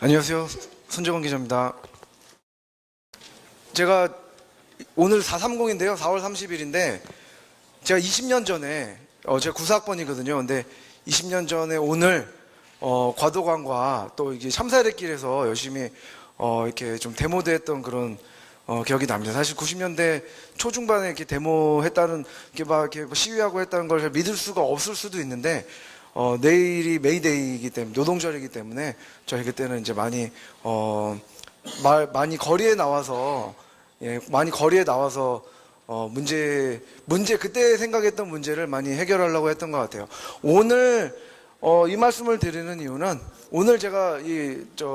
안녕하세요. 손정원 기자입니다. 제가 오늘 430인데요. 4월 30일인데 제가 20년 전에 제가 94학번이거든요. 근데 20년 전에 오늘 과도관과 또 이게 참사례길에서 열심히 이렇게 좀 데모도 했던 그런 기억이 납니다. 사실 90년대 초중반에 이렇게 데모했다는 이렇게 뭐 시위하고 했다는 걸 믿을 수가 없을 수도 있는데 내일이 메이데이이기 때문에 노동절이기 때문에 저희 그때는 이제 많이 많이 거리에 나와서 많이 거리에 나와서 문제 그때 생각했던 문제를 많이 해결하려고 했던 것 같아요. 오늘 이 말씀을 드리는 이유는 오늘 제가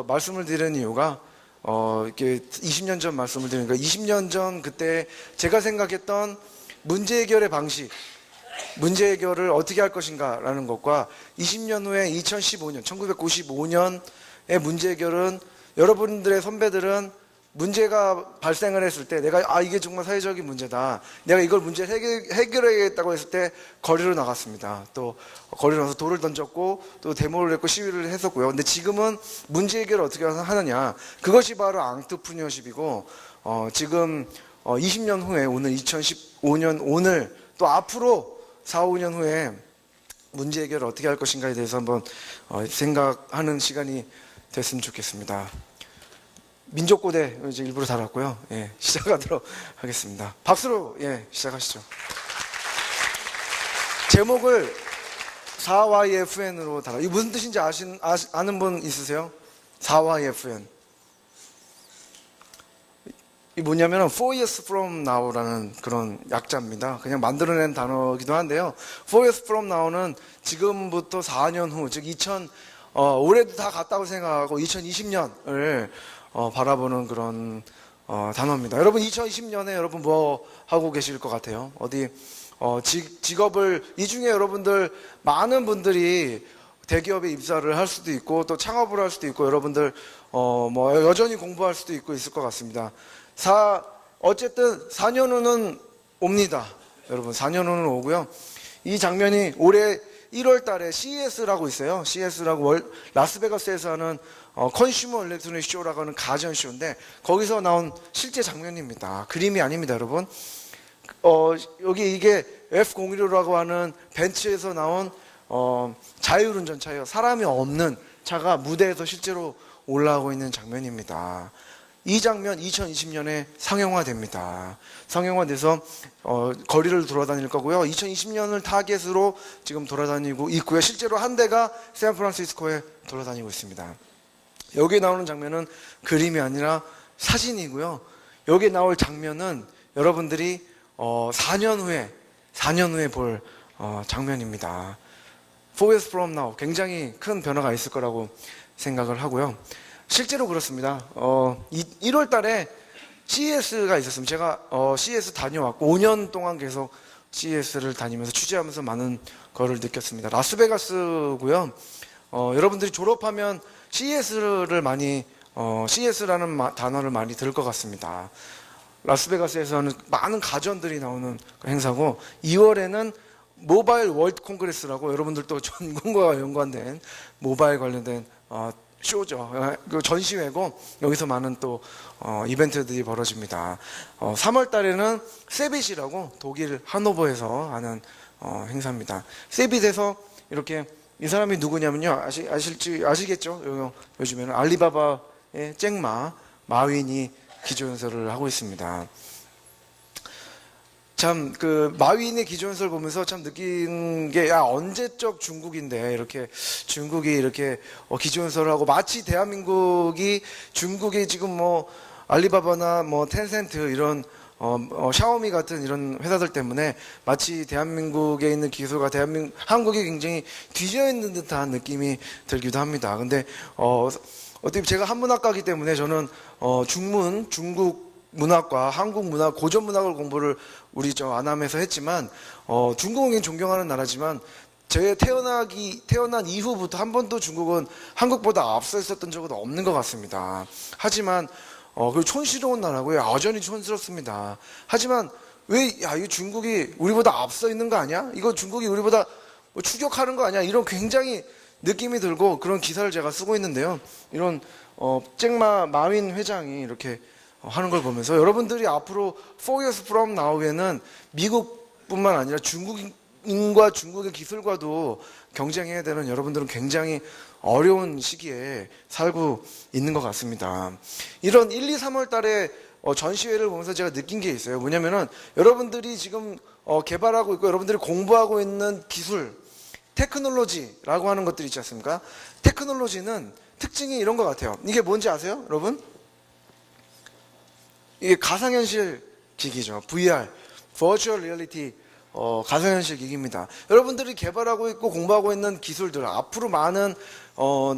말씀을 드리는 이유가 이렇게 20년 전 말씀을 드리니까 20년 전 그때 제가 생각했던 문제 해결의 방식, 문제 해결을 어떻게 할 것인가 라는 것과 20년 후에 2015년, 1995년의 문제 해결은 여러분들의 선배들은 문제가 발생을 했을 때 내가 이게 정말 사회적인 문제다, 내가 이걸 문제를 해결해야겠다고 했을 때 거리로 나갔습니다. 또 거리로 나가서 돌을 던졌고 또 데모를 했고 시위를 했었고요. 근데 지금은 문제 해결을 어떻게 하느냐, 그것이 바로 앙트프리너십이고 지금 20년 후에 오늘 2015년 오늘 또 앞으로 4, 5년 후에 문제 해결을 어떻게 할 것인가에 대해서 한번 생각하는 시간이 됐으면 좋겠습니다. 민족고대 이제 일부러 달았고요. 시작하도록 하겠습니다. 박수로 시작하시죠. 제목을 4YFN으로 달아. 이게 무슨 뜻인지 아는 분 있으세요? 4YFN. 이 뭐냐면 4 years from now라는 그런 약자입니다. 그냥 만들어낸 단어이기도 한데요. 4 years from now는 지금부터 4년 후, 즉 올해도 다 갔다고 생각하고 2020년을 바라보는 그런 단어입니다. 여러분 2020년에 여러분 뭐 하고 계실 것 같아요? 어디 직업을, 이 중에 여러분들 많은 분들이 대기업에 입사를 할 수도 있고 또 창업을 할 수도 있고 여러분들 뭐 여전히 공부할 수도 있고 있을 것 같습니다. 어쨌든 4년 후는 옵니다. 여러분 4년 후는 오고요. 이 장면이 올해 1월 달에 CES라고 있어요. CES라고 라스베가스에서 하는 컨슈머 일렉트로닉 쇼라고 하는 가전 쇼인데 거기서 나온 실제 장면입니다. 그림이 아닙니다, 여러분. 여기 이게 F016라고 하는 벤츠에서 나온 자율운전 차예요. 사람이 없는 차가 무대에서 실제로 올라오고 있는 장면입니다. 이 장면 2020년에 상영화됩니다. 상영화돼서 거리를 돌아다닐 거고요. 2020년을 타겟으로 지금 돌아다니고 있고요. 실제로 한 대가 샌프란시스코에 돌아다니고 있습니다. 여기 나오는 장면은 그림이 아니라 사진이고요. 여기 나올 장면은 여러분들이 4년 후에 볼 장면입니다. 4 years from now, 굉장히 큰 변화가 있을 거라고 생각을 하고요. 실제로 그렇습니다. 1월 달에 CES가 있었습니다. 제가 CES 다녀왔고 5년 동안 계속 CES를 다니면서 취재하면서 많은 거를 느꼈습니다. 라스베가스고요. 여러분들이 졸업하면 CES를 많이 CES라는 단어를 많이 들을 것 같습니다. 라스베가스에서는 많은 가전들이 나오는 행사고 2월에는 모바일 월드 콩그레스라고 여러분들도 전공과 연관된 모바일 관련된 쇼죠. 그 전시회고 여기서 많은 또 이벤트들이 벌어집니다. 3월 달에는 세빗이라고 독일 하노버에서 하는 행사입니다. 세빗에서 이렇게 이 사람이 누구냐면요. 아시겠죠? 요즘에는 알리바바의 잭마 마윈이 기조연설을 하고 있습니다. 참 마윈의 기조연설 보면서 참 느낀 게 언제적 중국인데 이렇게 중국이 이렇게 기조연설을 하고 마치 대한민국이 중국이 지금 뭐 알리바바나 뭐 텐센트 이런 샤오미 같은 이런 회사들 때문에 마치 대한민국에 있는 기술가 한국이 굉장히 뒤져 있는 듯한 느낌이 들기도 합니다. 근데 어떻게 제가 한문학과이기 때문에 저는 중국 문학과 한국 문학, 고전 문학을 공부를 우리 안암에서 했지만 중국은 존경하는 나라지만 제 태어난 이후부터 한 번도 중국은 한국보다 앞서 있었던 적은 없는 것 같습니다. 하지만 그 촌스러운 나라고요. 여전히 촌스럽습니다. 하지만 왜 이 중국이 우리보다 앞서 있는 거 아니야? 이거 중국이 우리보다 추격하는 거 아니야? 이런 굉장히 느낌이 들고 그런 기사를 제가 쓰고 있는데요. 이런 잭마 마윈 회장이 이렇게 하는 걸 보면서 여러분들이 앞으로 4 years from now에는 미국뿐만 아니라 중국인과 중국의 기술과도 경쟁해야 되는 여러분들은 굉장히 어려운 시기에 살고 있는 것 같습니다. 이런 1, 2, 3월 달에 전시회를 보면서 제가 느낀 게 있어요. 뭐냐면은 여러분들이 지금 개발하고 있고 여러분들이 공부하고 있는 기술, 테크놀로지라고 하는 것들이 있지 않습니까? 테크놀로지는 특징이 이런 것 같아요. 이게 뭔지 아세요, 여러분? 이게 가상현실 기기죠. VR, Virtual Reality, 가상현실 기기입니다. 여러분들이 개발하고 있고 공부하고 있는 기술들, 앞으로 많은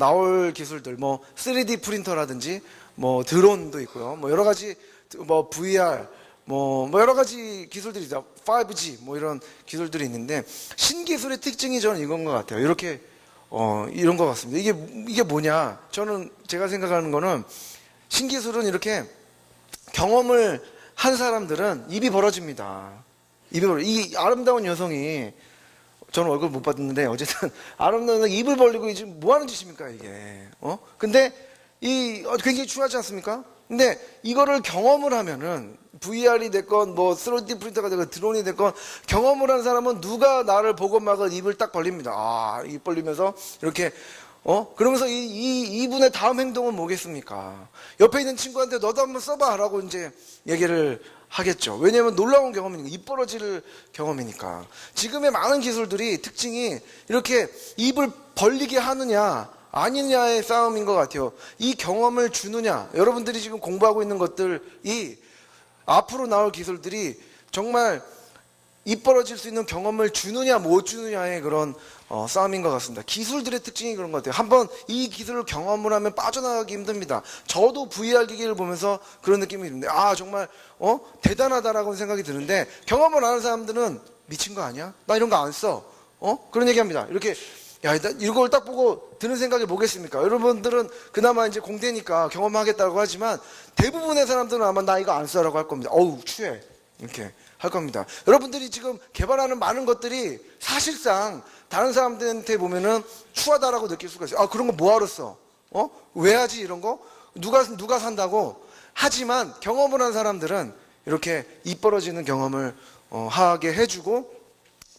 나올 기술들, 뭐 3D 프린터라든지, 뭐 드론도 있고요. 뭐 여러 가지, 뭐 VR, 뭐 여러 가지 기술들이 있죠. 5G, 뭐 이런 기술들이 있는데 신기술의 특징이 저는 이건 것 같아요. 이렇게 이런 것 같습니다. 이게 뭐냐? 저는 제가 생각하는 거는 신기술은 이렇게 경험을 한 사람들은 입이 벌어집니다. 이 아름다운 여성이 저는 얼굴 못 봤는데 어쨌든 아름다운 입을 벌리고 지금 뭐 하는 짓입니까 이게? 근데 굉장히 중요하지 않습니까? 근데 이거를 경험을 하면은 VR이 됐건 뭐 3D 프린터가 됐건 드론이 됐건 경험을 한 사람은 누가 나를 보고 막 입을 딱 벌립니다. 입 벌리면서 이렇게 그러면서 이분의 다음 행동은 뭐겠습니까? 옆에 있는 친구한테 너도 한번 써봐 라고 이제 얘기를 하겠죠. 왜냐하면 놀라운 경험이니까, 입 벌어질 경험이니까. 지금의 많은 기술들이 특징이 이렇게 입을 벌리게 하느냐 아니냐의 싸움인 것 같아요. 이 경험을 주느냐, 여러분들이 지금 공부하고 있는 것들이 앞으로 나올 기술들이 정말 입 벌어질 수 있는 경험을 주느냐 못 주느냐의 그런 싸움인 것 같습니다. 기술들의 특징이 그런 것 같아요. 한번 이 기술을 경험을 하면 빠져나가기 힘듭니다. 저도 VR 기기를 보면서 그런 느낌이 드는데 정말 대단하다라고 생각이 드는데 경험을 안 하는 사람들은 미친 거 아니야? 나 이런 거 안 써. 그런 얘기합니다. 이렇게 이걸 딱 보고 드는 생각이 뭐겠습니까? 여러분들은 그나마 이제 공대니까 경험하겠다고 하지만 대부분의 사람들은 아마 나 이거 안 써라고 할 겁니다. 어우 추해 이렇게 할 겁니다. 여러분들이 지금 개발하는 많은 것들이 사실상 다른 사람들한테 보면은 추하다라고 느낄 수가 있어요. 그런 거 뭐하러 써? 왜 하지 이런 거? 누가 산다고? 하지만 경험을 한 사람들은 이렇게 입 벌어지는 경험을 하게 해주고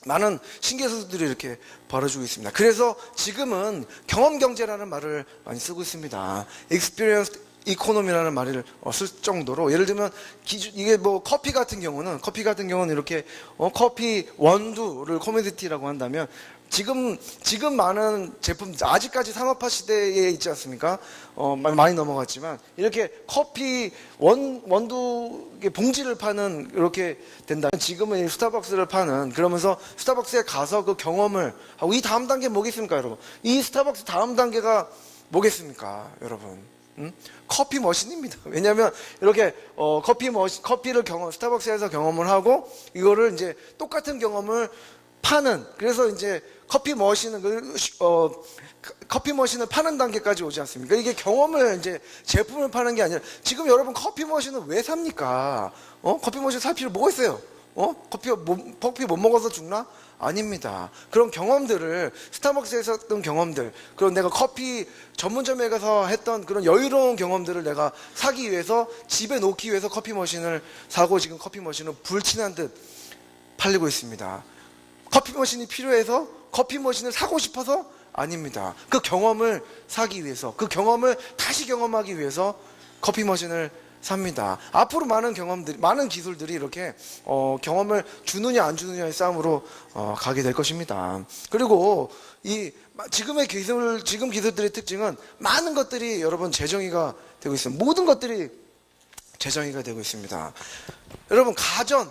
많은 신기술들이 이렇게 벌어지고 있습니다. 그래서 지금은 경험 경제라는 말을 많이 쓰고 있습니다. Experience 이코노미라는 말을 쓸 정도로, 예를 들면 이게 뭐 커피 같은 경우는 이렇게 커피 원두를 커뮤니티라고 한다면 지금 많은 제품 아직까지 상업화 시대에 있지 않습니까? 많이 넘어갔지만 이렇게 커피 원두 봉지를 파는 이렇게 된다면 지금은 스타벅스를 파는, 그러면서 스타벅스에 가서 그 경험을 하고, 이 다음 단계 뭐겠습니까, 여러분? 이 스타벅스 다음 단계가 뭐겠습니까, 여러분? 커피 머신입니다. 왜냐하면 이렇게 커피를 스타벅스에서 경험을 하고 이거를 이제 똑같은 경험을 파는, 그래서 이제 커피 머신을 파는 단계까지 오지 않습니까? 이게 경험을 이제 제품을 파는 게 아니라, 지금 여러분 커피 머신을 왜 삽니까? 커피 머신 살 필요 뭐가 있어요? 커피 못 먹어서 죽나? 아닙니다. 그런 경험들을, 스타벅스에서 했던 경험들, 그런 내가 커피 전문점에 가서 했던 그런 여유로운 경험들을 내가 사기 위해서, 집에 놓기 위해서 커피 머신을 사고, 지금 커피 머신은 불친한 듯 팔리고 있습니다. 커피 머신이 필요해서 커피 머신을 사고 싶어서? 아닙니다. 그 경험을 사기 위해서, 그 경험을 다시 경험하기 위해서 커피 머신을 삽니다. 앞으로 많은 기술들이 이렇게 경험을 주느냐 안 주느냐의 싸움으로 가게 될 것입니다. 그리고 지금 기술들의 특징은 많은 것들이 여러분 재정의가 되고 있습니다. 모든 것들이 재정의가 되고 있습니다. 여러분 가전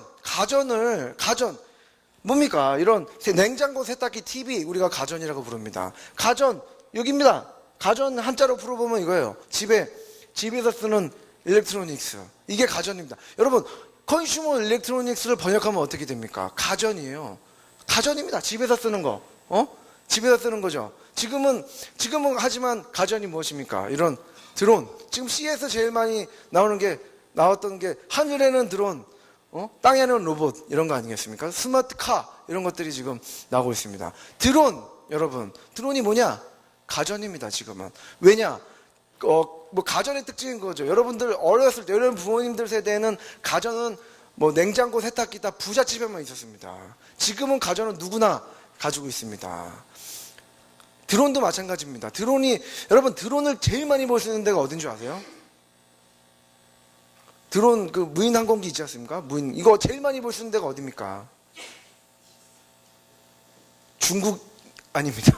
뭡니까? 이런 냉장고, 세탁기, TV 우리가 가전이라고 부릅니다. 가전 여기입니다. 가전 한자로 풀어보면 이거예요. 집에서 쓰는 일렉트로닉스, 이게 가전입니다. 여러분 컨슈머 일렉트로닉스를 번역하면 어떻게 됩니까? 가전이에요. 가전입니다. 집에서 쓰는 거, 집에서 쓰는 거죠. 지금은 하지만 가전이 무엇입니까? 이런 드론, 지금 CES에서 제일 많이 나왔던 게 하늘에는 드론, 땅에는 로봇, 이런 거 아니겠습니까? 스마트카, 이런 것들이 지금 나오고 있습니다. 드론, 여러분 드론이 뭐냐? 가전입니다. 지금은. 왜냐? 뭐 가전의 특징인 거죠. 여러분들 어렸을 때, 여러분 부모님들 세대에는 가전은 뭐 냉장고, 세탁기 다 부잣집에만 있었습니다. 지금은 가전은 누구나 가지고 있습니다. 드론도 마찬가지입니다. 여러분 드론을 제일 많이 볼 수 있는 데가 어딘 줄 아세요? 드론 그 무인 항공기 있지 않습니까? 이거 제일 많이 볼 수 있는 데가 어디입니까? 중국 아닙니다.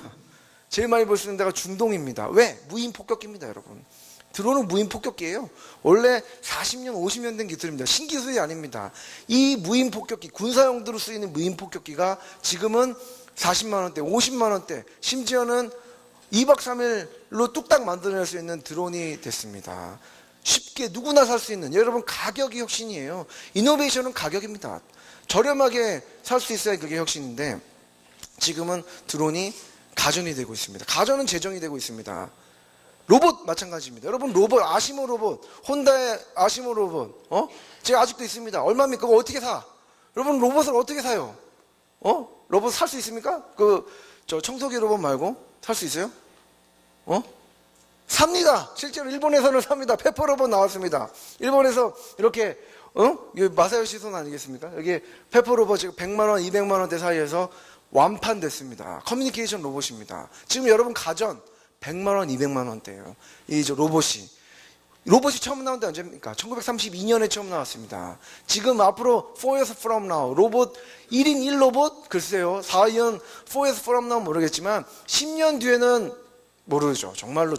제일 많이 볼 수 있는 데가 중동입니다. 왜? 무인 폭격기입니다, 여러분. 드론은 무인 폭격기예요. 원래 40년, 50년 된 기술입니다. 신기술이 아닙니다. 이 무인 폭격기, 군사용도로 쓰이는 무인 폭격기가 지금은 40만 원대, 50만 원대, 심지어는 2박 3일로 뚝딱 만들어낼 수 있는 드론이 됐습니다. 쉽게 누구나 살 수 있는, 여러분 가격이 혁신이에요. 이노베이션은 가격입니다. 저렴하게 살 수 있어야 그게 혁신인데 지금은 드론이 가전이 되고 있습니다. 가전은 재정이 되고 있습니다. 로봇 마찬가지입니다. 여러분 로봇, 아시모 로봇, 혼다의 아시모 로봇, 제가 아직도 있습니다. 얼마입니까? 그거 어떻게 사? 여러분 로봇을 어떻게 사요? 로봇 살 수 있습니까? 저 청소기 로봇 말고 살 수 있어요? 삽니다. 실제로 일본에서는 삽니다. 페퍼 로봇 나왔습니다. 일본에서 이렇게 마사요시 손 아니겠습니까? 여기 페퍼 로봇 지금 100만 원, 200만 원대 사이에서 완판됐습니다. 커뮤니케이션 로봇입니다. 지금 여러분 가전 100만 원, 200만 원대예요. 이 로봇이 처음 나온 데 언제입니까? 1932년에 처음 나왔습니다. 지금 앞으로 4 years from now 로봇 1인 1로봇 글쎄요. 4년 4 years from now 모르겠지만 10년 뒤에는 모르죠. 정말로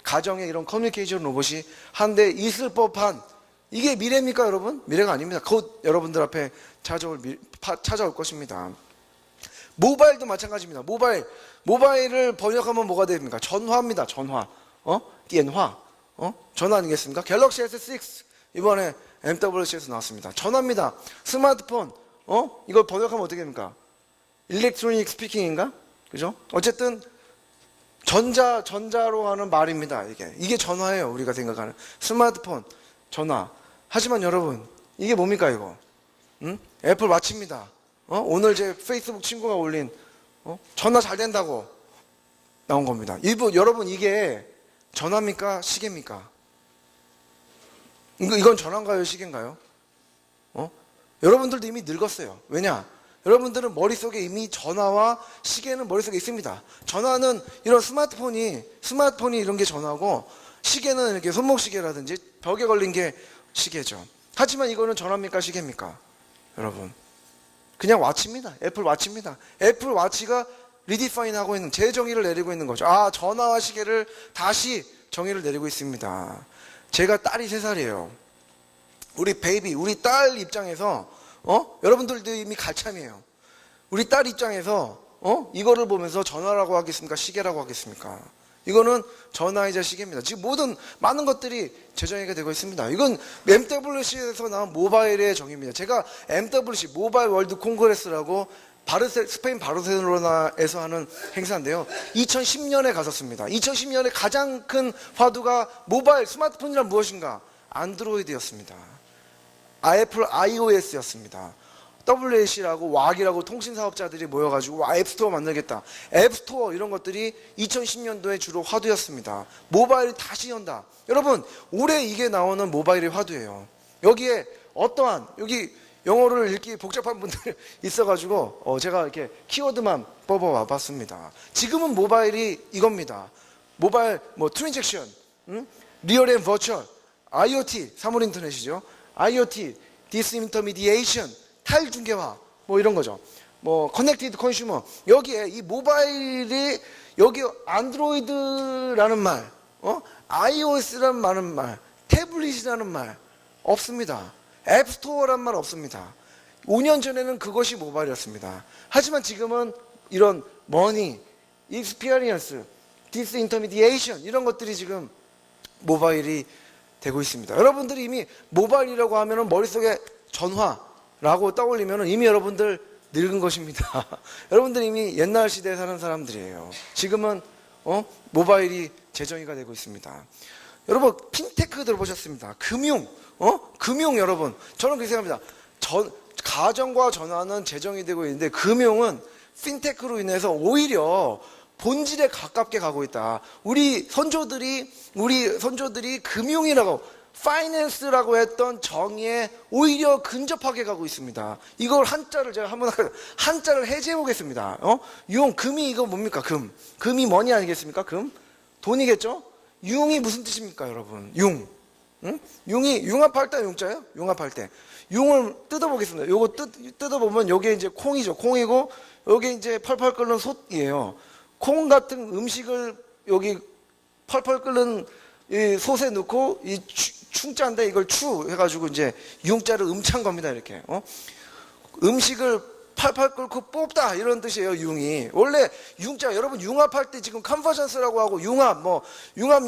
가정에 이런 커뮤니케이션 로봇이 한 대 있을 법한, 이게 미래입니까 여러분? 미래가 아닙니다. 곧 여러분들 앞에 찾아올 것입니다. 모바일도 마찬가지입니다. 모바일을 번역하면 뭐가 됩니까? 전화입니다. 전화.電話. 전화 아니겠습니까? 갤럭시 S6 이번에 MWC에서 나왔습니다. 전화입니다. 스마트폰. 이걸 번역하면 어떻게 됩니까? 일렉트로닉 스피킹인가? 그죠? 어쨌든 전자로 하는 말입니다. 이게 전화예요. 우리가 생각하는 스마트폰, 전화. 하지만 여러분, 이게 뭡니까 이거? 애플 와치입니다. 오늘 제 페이스북 친구가 올린 전화 잘 된다고 나온 겁니다. 여러분 이게 전화입니까? 시계입니까? 이건 전화인가요? 시계인가요? 여러분들도 이미 늙었어요. 왜냐? 여러분들은 머릿속에 이미 전화와 시계는 머릿속에 있습니다. 전화는 이런 스마트폰이 이런 게 전화고, 시계는 이렇게 손목시계라든지 벽에 걸린 게 시계죠. 하지만 이거는 전화입니까? 시계입니까? 여러분. 그냥 와치입니다. 애플 와치입니다. 애플 와치가 리디파인 하고 있는, 재정의를 내리고 있는 거죠. 전화와 시계를 다시 정의를 내리고 있습니다. 제가 딸이 3살이에요. 우리 딸 입장에서, 여러분들도 이미 갈참이에요. 우리 딸 입장에서, 이거를 보면서 전화라고 하겠습니까? 시계라고 하겠습니까? 이거는 전화이자 시계입니다. 지금 많은 것들이 재정의가 되고 있습니다. 이건 MWC에서 나온 모바일의 정의입니다. 제가 MWC, 모바일 월드 콩그레스라고 스페인 바르셀로나에서 하는 행사인데요. 2010년에 갔었습니다. 2010년에 가장 큰 화두가 모바일, 스마트폰이란 무엇인가? 안드로이드였습니다. 애플 iOS였습니다. WAC라고 왁이라고 통신사업자들이 모여가지고 앱스토어 만들겠다. 앱스토어 이런 것들이 2010년도에 주로 화두였습니다. 모바일이 다시 연다. 여러분 올해 이게 나오는 모바일의 화두예요. 여기에 여기 영어를 읽기 복잡한 분들 있어가지고 제가 이렇게 키워드만 뽑아와 봤습니다. 지금은 모바일이 이겁니다. 모바일 트랜잭션, 리얼 앤 버추얼, IoT, 사물 인터넷이죠. IoT, 디스인터미디에이션, 탈중계화 이런 거죠. 커넥티드 컨슈머. 여기에 이 모바일이 여기 안드로이드라는 말, iOS라는 말, 태블릿이라는 말 없습니다. 앱스토어란 말 없습니다. 5년 전에는 그것이 모바일이었습니다. 하지만 지금은 이런 머니, 익스피리언스, 디스인터미디에이션 이런 것들이 지금 모바일이 되고 있습니다. 여러분들이 이미 모바일이라고 하면은 머릿속에 전화라고 떠올리면은 이미 여러분들 늙은 것입니다. 여러분들 이미 옛날 시대에 사는 사람들이에요. 지금은 모바일이 재정의가 되고 있습니다. 여러분 핀테크 들어보셨습니다. 금융 여러분. 저는 그렇게 생각합니다. 가정과 전화는 재정이 되고 있는데 금융은 핀테크로 인해서 오히려 본질에 가깝게 가고 있다. 우리 선조들이 금융이라고 파이낸스라고 했던 정의에 오히려 근접하게 가고 있습니다. 이걸 한자를 제가 한자를 해제해 보겠습니다. 금이 이거 뭡니까? 금이 머니 아니겠습니까? 돈이겠죠? 융이 무슨 뜻입니까, 여러분? 응? 융이 융합할 때 용자예요? 융합할 때. 융을 뜯어보겠습니다. 요거 뜯어보면 요게 이제 콩이죠. 콩이고 요게 이제 펄펄 끓는 솥이에요. 콩 같은 음식을 여기 펄펄 끓는 이 솥에 넣고 이 충자인데 이걸 추 해가지고 이제 융자를 음찬 겁니다. 이렇게 음식을 팔팔 끓고 뽑다 이런 뜻이에요. 융이 원래 융자 여러분 융합할 때 지금 컨버전스라고 하고 융합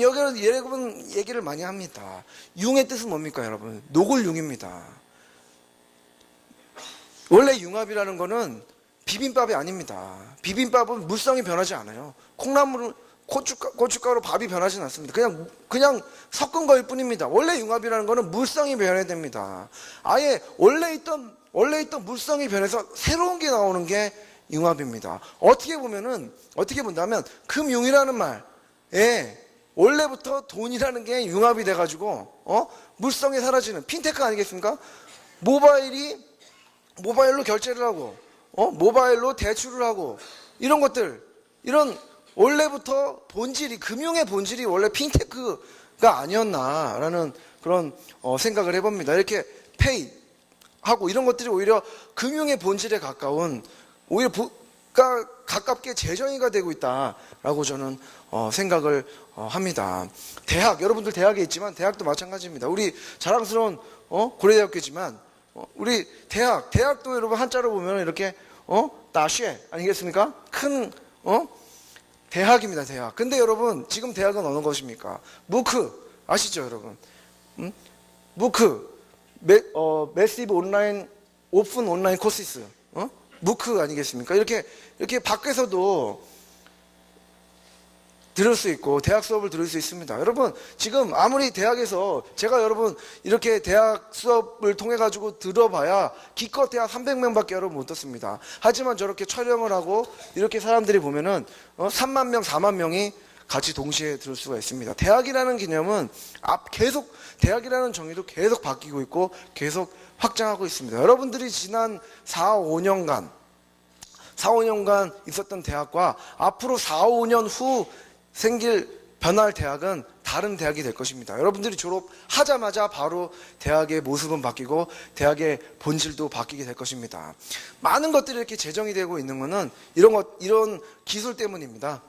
여러분 얘기를 많이 합니다. 융의 뜻은 뭡니까 여러분? 노골융입니다. 원래 융합이라는 거는 비빔밥이 아닙니다. 비빔밥은 물성이 변하지 않아요. 콩나물 고춧가루 밥이 변하지는 않습니다. 그냥 섞은 거일 뿐입니다. 원래 융합이라는 거는 물성이 변해야 됩니다. 아예 원래 있던 물성이 변해서 새로운 게 나오는 게 융합입니다. 어떻게 본다면 금융이라는 말에 원래부터 돈이라는 게 융합이 돼가지고 물성이 사라지는 핀테크 아니겠습니까? 모바일로 결제를 하고 모바일로 대출을 하고 이런 것들 이런 원래부터 금융의 본질이 원래 핀테크가 아니었나라는 그런 생각을 해봅니다. 이렇게 페이 하고 이런 것들이 오히려 금융의 본질에 가까운 오히려 가깝게 재정의가 되고 있다라고 저는 생각을 합니다. 여러분들 대학에 있지만 대학도 마찬가지입니다. 우리 자랑스러운 고려대학교지만 우리 대학도 여러분 한자로 보면 이렇게 다쉐 아니겠습니까? 큰 대학입니다. 대학. 근데 여러분 지금 대학은 어느 것입니까? 무크 아시죠 여러분? 무크 매시브 온라인 오픈 온라인 코시스 무크 아니겠습니까? 이렇게 밖에서도 들을 수 있고 대학 수업을 들을 수 있습니다. 여러분 지금 아무리 대학에서 제가 여러분 이렇게 대학 수업을 통해 가지고 들어봐야 기껏 대학 300명밖에 여러분 못 듣습니다. 하지만 저렇게 촬영을 하고 이렇게 사람들이 보면은 3만 명 4만 명이 같이 동시에 들을 수가 있습니다. 대학이라는 개념은 대학이라는 정의도 계속 바뀌고 있고 계속 확장하고 있습니다. 여러분들이 지난 4, 5년간 있었던 대학과 앞으로 4, 5년 후 변화할 대학은 다른 대학이 될 것입니다. 여러분들이 졸업하자마자 바로 대학의 모습은 바뀌고 대학의 본질도 바뀌게 될 것입니다. 많은 것들이 이렇게 재정이 되고 있는 것은 이런 기술 때문입니다.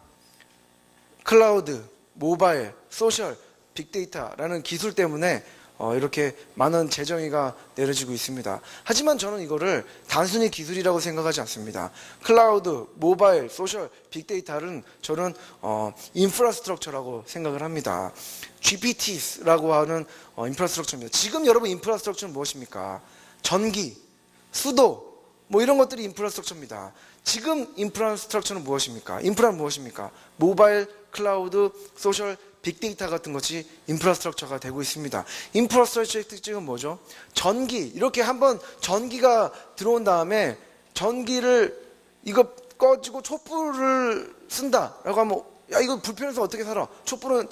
클라우드, 모바일, 소셜, 빅데이터라는 기술 때문에 이렇게 많은 재정의가 내려지고 있습니다. 하지만 저는 이거를 단순히 기술이라고 생각하지 않습니다. 클라우드, 모바일, 소셜, 빅데이터는 저는 인프라스트럭처라고 생각을 합니다. GPT라고 하는 인프라스트럭처입니다. 지금 여러분 인프라스트럭처는 무엇입니까? 전기, 수도 이런 것들이 인프라스트럭처입니다. 지금 인프라스트럭처는 무엇입니까? 인프라는 무엇입니까? 모바일, 클라우드, 소셜, 빅데이터 같은 것이 인프라스트럭처가 되고 있습니다. 인프라스트럭처의 특징은 뭐죠? 이렇게 한번 전기가 들어온 다음에 전기를 이거 꺼지고 촛불을 쓴다라고 하면 야 이거 불편해서 어떻게 살아? 촛불은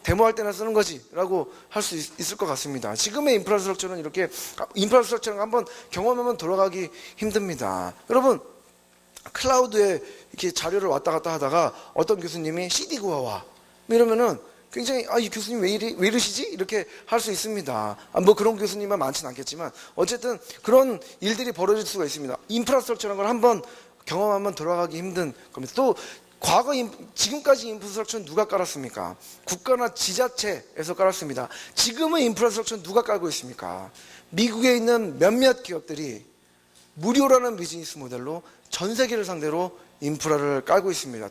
데모할 때나 쓰는 거지 라고 할 수 있을 것 같습니다. 지금의 인프라스트럭처는 이렇게 인프라스트럭처는 한번 경험하면 돌아가기 힘듭니다. 여러분 클라우드에 이렇게 자료를 왔다 갔다 하다가 어떤 교수님이 CD 구워와 이러면은 굉장히 이 교수님 왜 이러시지? 이렇게 할 수 있습니다. 그런 교수님만 많지는 않겠지만 어쨌든 그런 일들이 벌어질 수가 있습니다. 인프라스트럭처라는 걸 한번 경험하면 돌아가기 힘든 겁니다. 또 지금까지 인프라스트럭처는 누가 깔았습니까? 국가나 지자체에서 깔았습니다. 지금의 인프라스트럭처는 누가 깔고 있습니까? 미국에 있는 몇몇 기업들이 무료라는 비즈니스 모델로 전 세계를 상대로 인프라를 깔고 있습니다.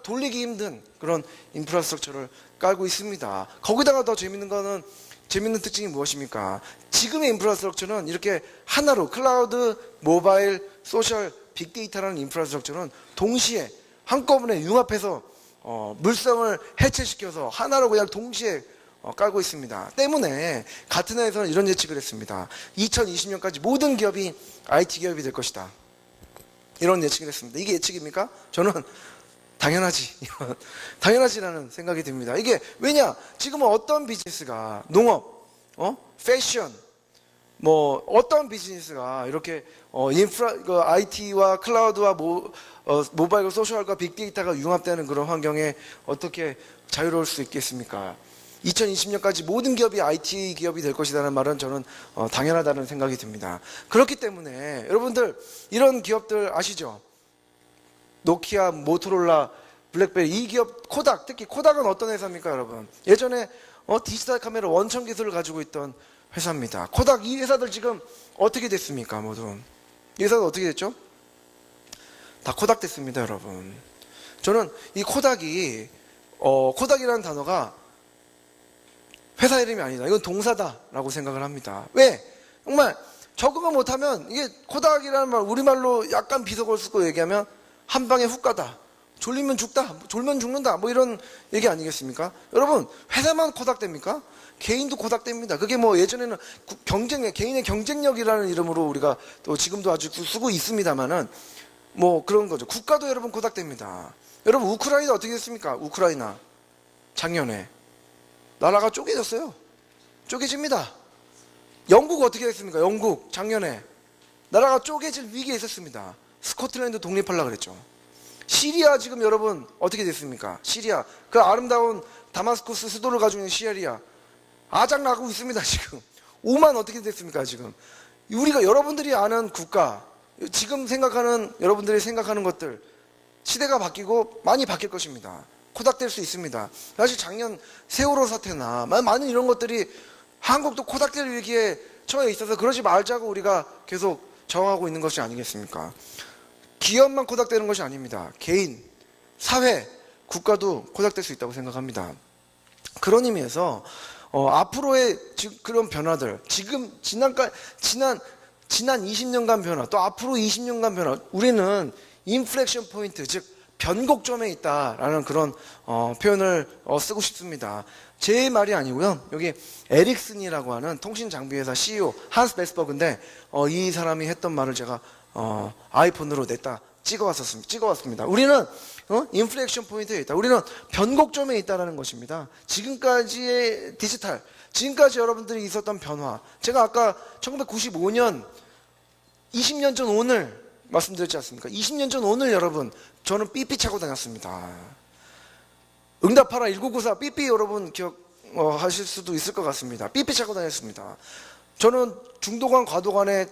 돌리기 힘든 그런 인프라스트럭처를 깔고 있습니다. 거기다가 더 재밌는 특징이 무엇입니까? 지금의 인프라스트럭처는 이렇게 하나로 클라우드, 모바일, 소셜, 빅데이터라는 인프라스트럭처는 동시에 한꺼번에 융합해서 물성을 해체시켜서 하나로 그냥 동시에 깔고 있습니다. 때문에 같은 해에서는 이런 예측을 했습니다. 2020년까지 모든 기업이 IT 기업이 될 것이다. 이런 예측을 했습니다. 이게 예측입니까? 저는 당연하지. 당연하지라는 생각이 듭니다. 이게 왜냐? 지금은 어떤 비즈니스가 농업, 패션, 뭐 어떤 비즈니스가 이렇게 인프라, IT와 클라우드와 모바일과 소셜과 빅데이터가 융합되는 그런 환경에 어떻게 자유로울 수 있겠습니까? 2020년까지 모든 기업이 IT 기업이 될 것이라는 말은 저는 당연하다는 생각이 듭니다. 그렇기 때문에 여러분들 이런 기업들 아시죠? 노키아, 모토로라, 블랙베리, 이 기업, 코닥, 특히 코닥은 어떤 회사입니까, 여러분? 예전에 디지털 카메라 원천 기술을 가지고 있던 회사입니다. 코닥, 이 회사들 지금 어떻게 됐습니까, 모두? 이 회사들 어떻게 됐죠? 다 코닥 됐습니다, 여러분. 저는 이 코닥이 코닥이라는 단어가 회사 이름이 아니다. 이건 동사다라고 생각을 합니다. 왜? 정말 적응을 못하면 이게 코닥이라는 말 우리말로 약간 비속어를 쓰고 얘기하면 한 방에 훅 가다. 졸리면 죽다. 졸면 죽는다. 뭐 이런 얘기 아니겠습니까? 여러분 회사만 코닥됩니까? 개인도 코닥됩니다. 그게 뭐 예전에는 개인의 경쟁력이라는 이름으로 우리가 또 지금도 아주 쓰고 있습니다만은 뭐 그런 거죠. 국가도 여러분 코닥됩니다. 여러분 우크라이나 어떻게 됐습니까? 우크라이나 작년에 나라가 쪼개졌어요. 쪼개집니다. 영국 어떻게 됐습니까? 영국 작년에 나라가 쪼개질 위기에 있었습니다. 스코틀랜드 독립하려고 그랬죠. 시리아 지금 여러분 어떻게 됐습니까? 시리아 그 아름다운 다마스쿠스 수도를 가지고 있는 시리아 아작나고 있습니다. 지금 오만 어떻게 됐습니까? 지금 우리가 여러분들이 아는 국가 지금 생각하는 여러분들이 생각하는 것들 시대가 바뀌고 많이 바뀔 것입니다. 코닥될 수 있습니다. 사실 작년 세월호 사태나 많은 이런 것들이 한국도 코닥될 위기에 처해 있어서 그러지 말자고 우리가 계속 정하고 있는 것이 아니겠습니까? 기업만 코닥되는 것이 아닙니다. 개인, 사회, 국가도 코닥될 수 있다고 생각합니다. 그런 의미에서 앞으로의 그런 변화들, 지금 지난 20년간 변화, 또 앞으로 20년간 변화, 우리는 인플렉션 포인트, 즉 변곡점에 있다라는 그런 표현을 쓰고 싶습니다. 제 말이 아니고요. 여기 에릭슨이라고 하는 통신 장비회사 CEO 한스 베스버그인데 이 사람이 했던 말을 제가 아이폰으로 냈다 찍어왔습니다. 우리는 인플렉션 포인트에 있다. 우리는 변곡점에 있다라는 것입니다. 지금까지의 디지털, 지금까지 여러분들이 있었던 변화. 제가 아까 1995년 20년 전 오늘 말씀드렸지 않습니까? 20년 전 오늘 여러분 저는 삐삐 차고 다녔습니다. 응답하라 1994 삐삐 여러분 기억하실 수도 있을 것 같습니다. 삐삐 차고 다녔습니다. 저는 중도간 과도간에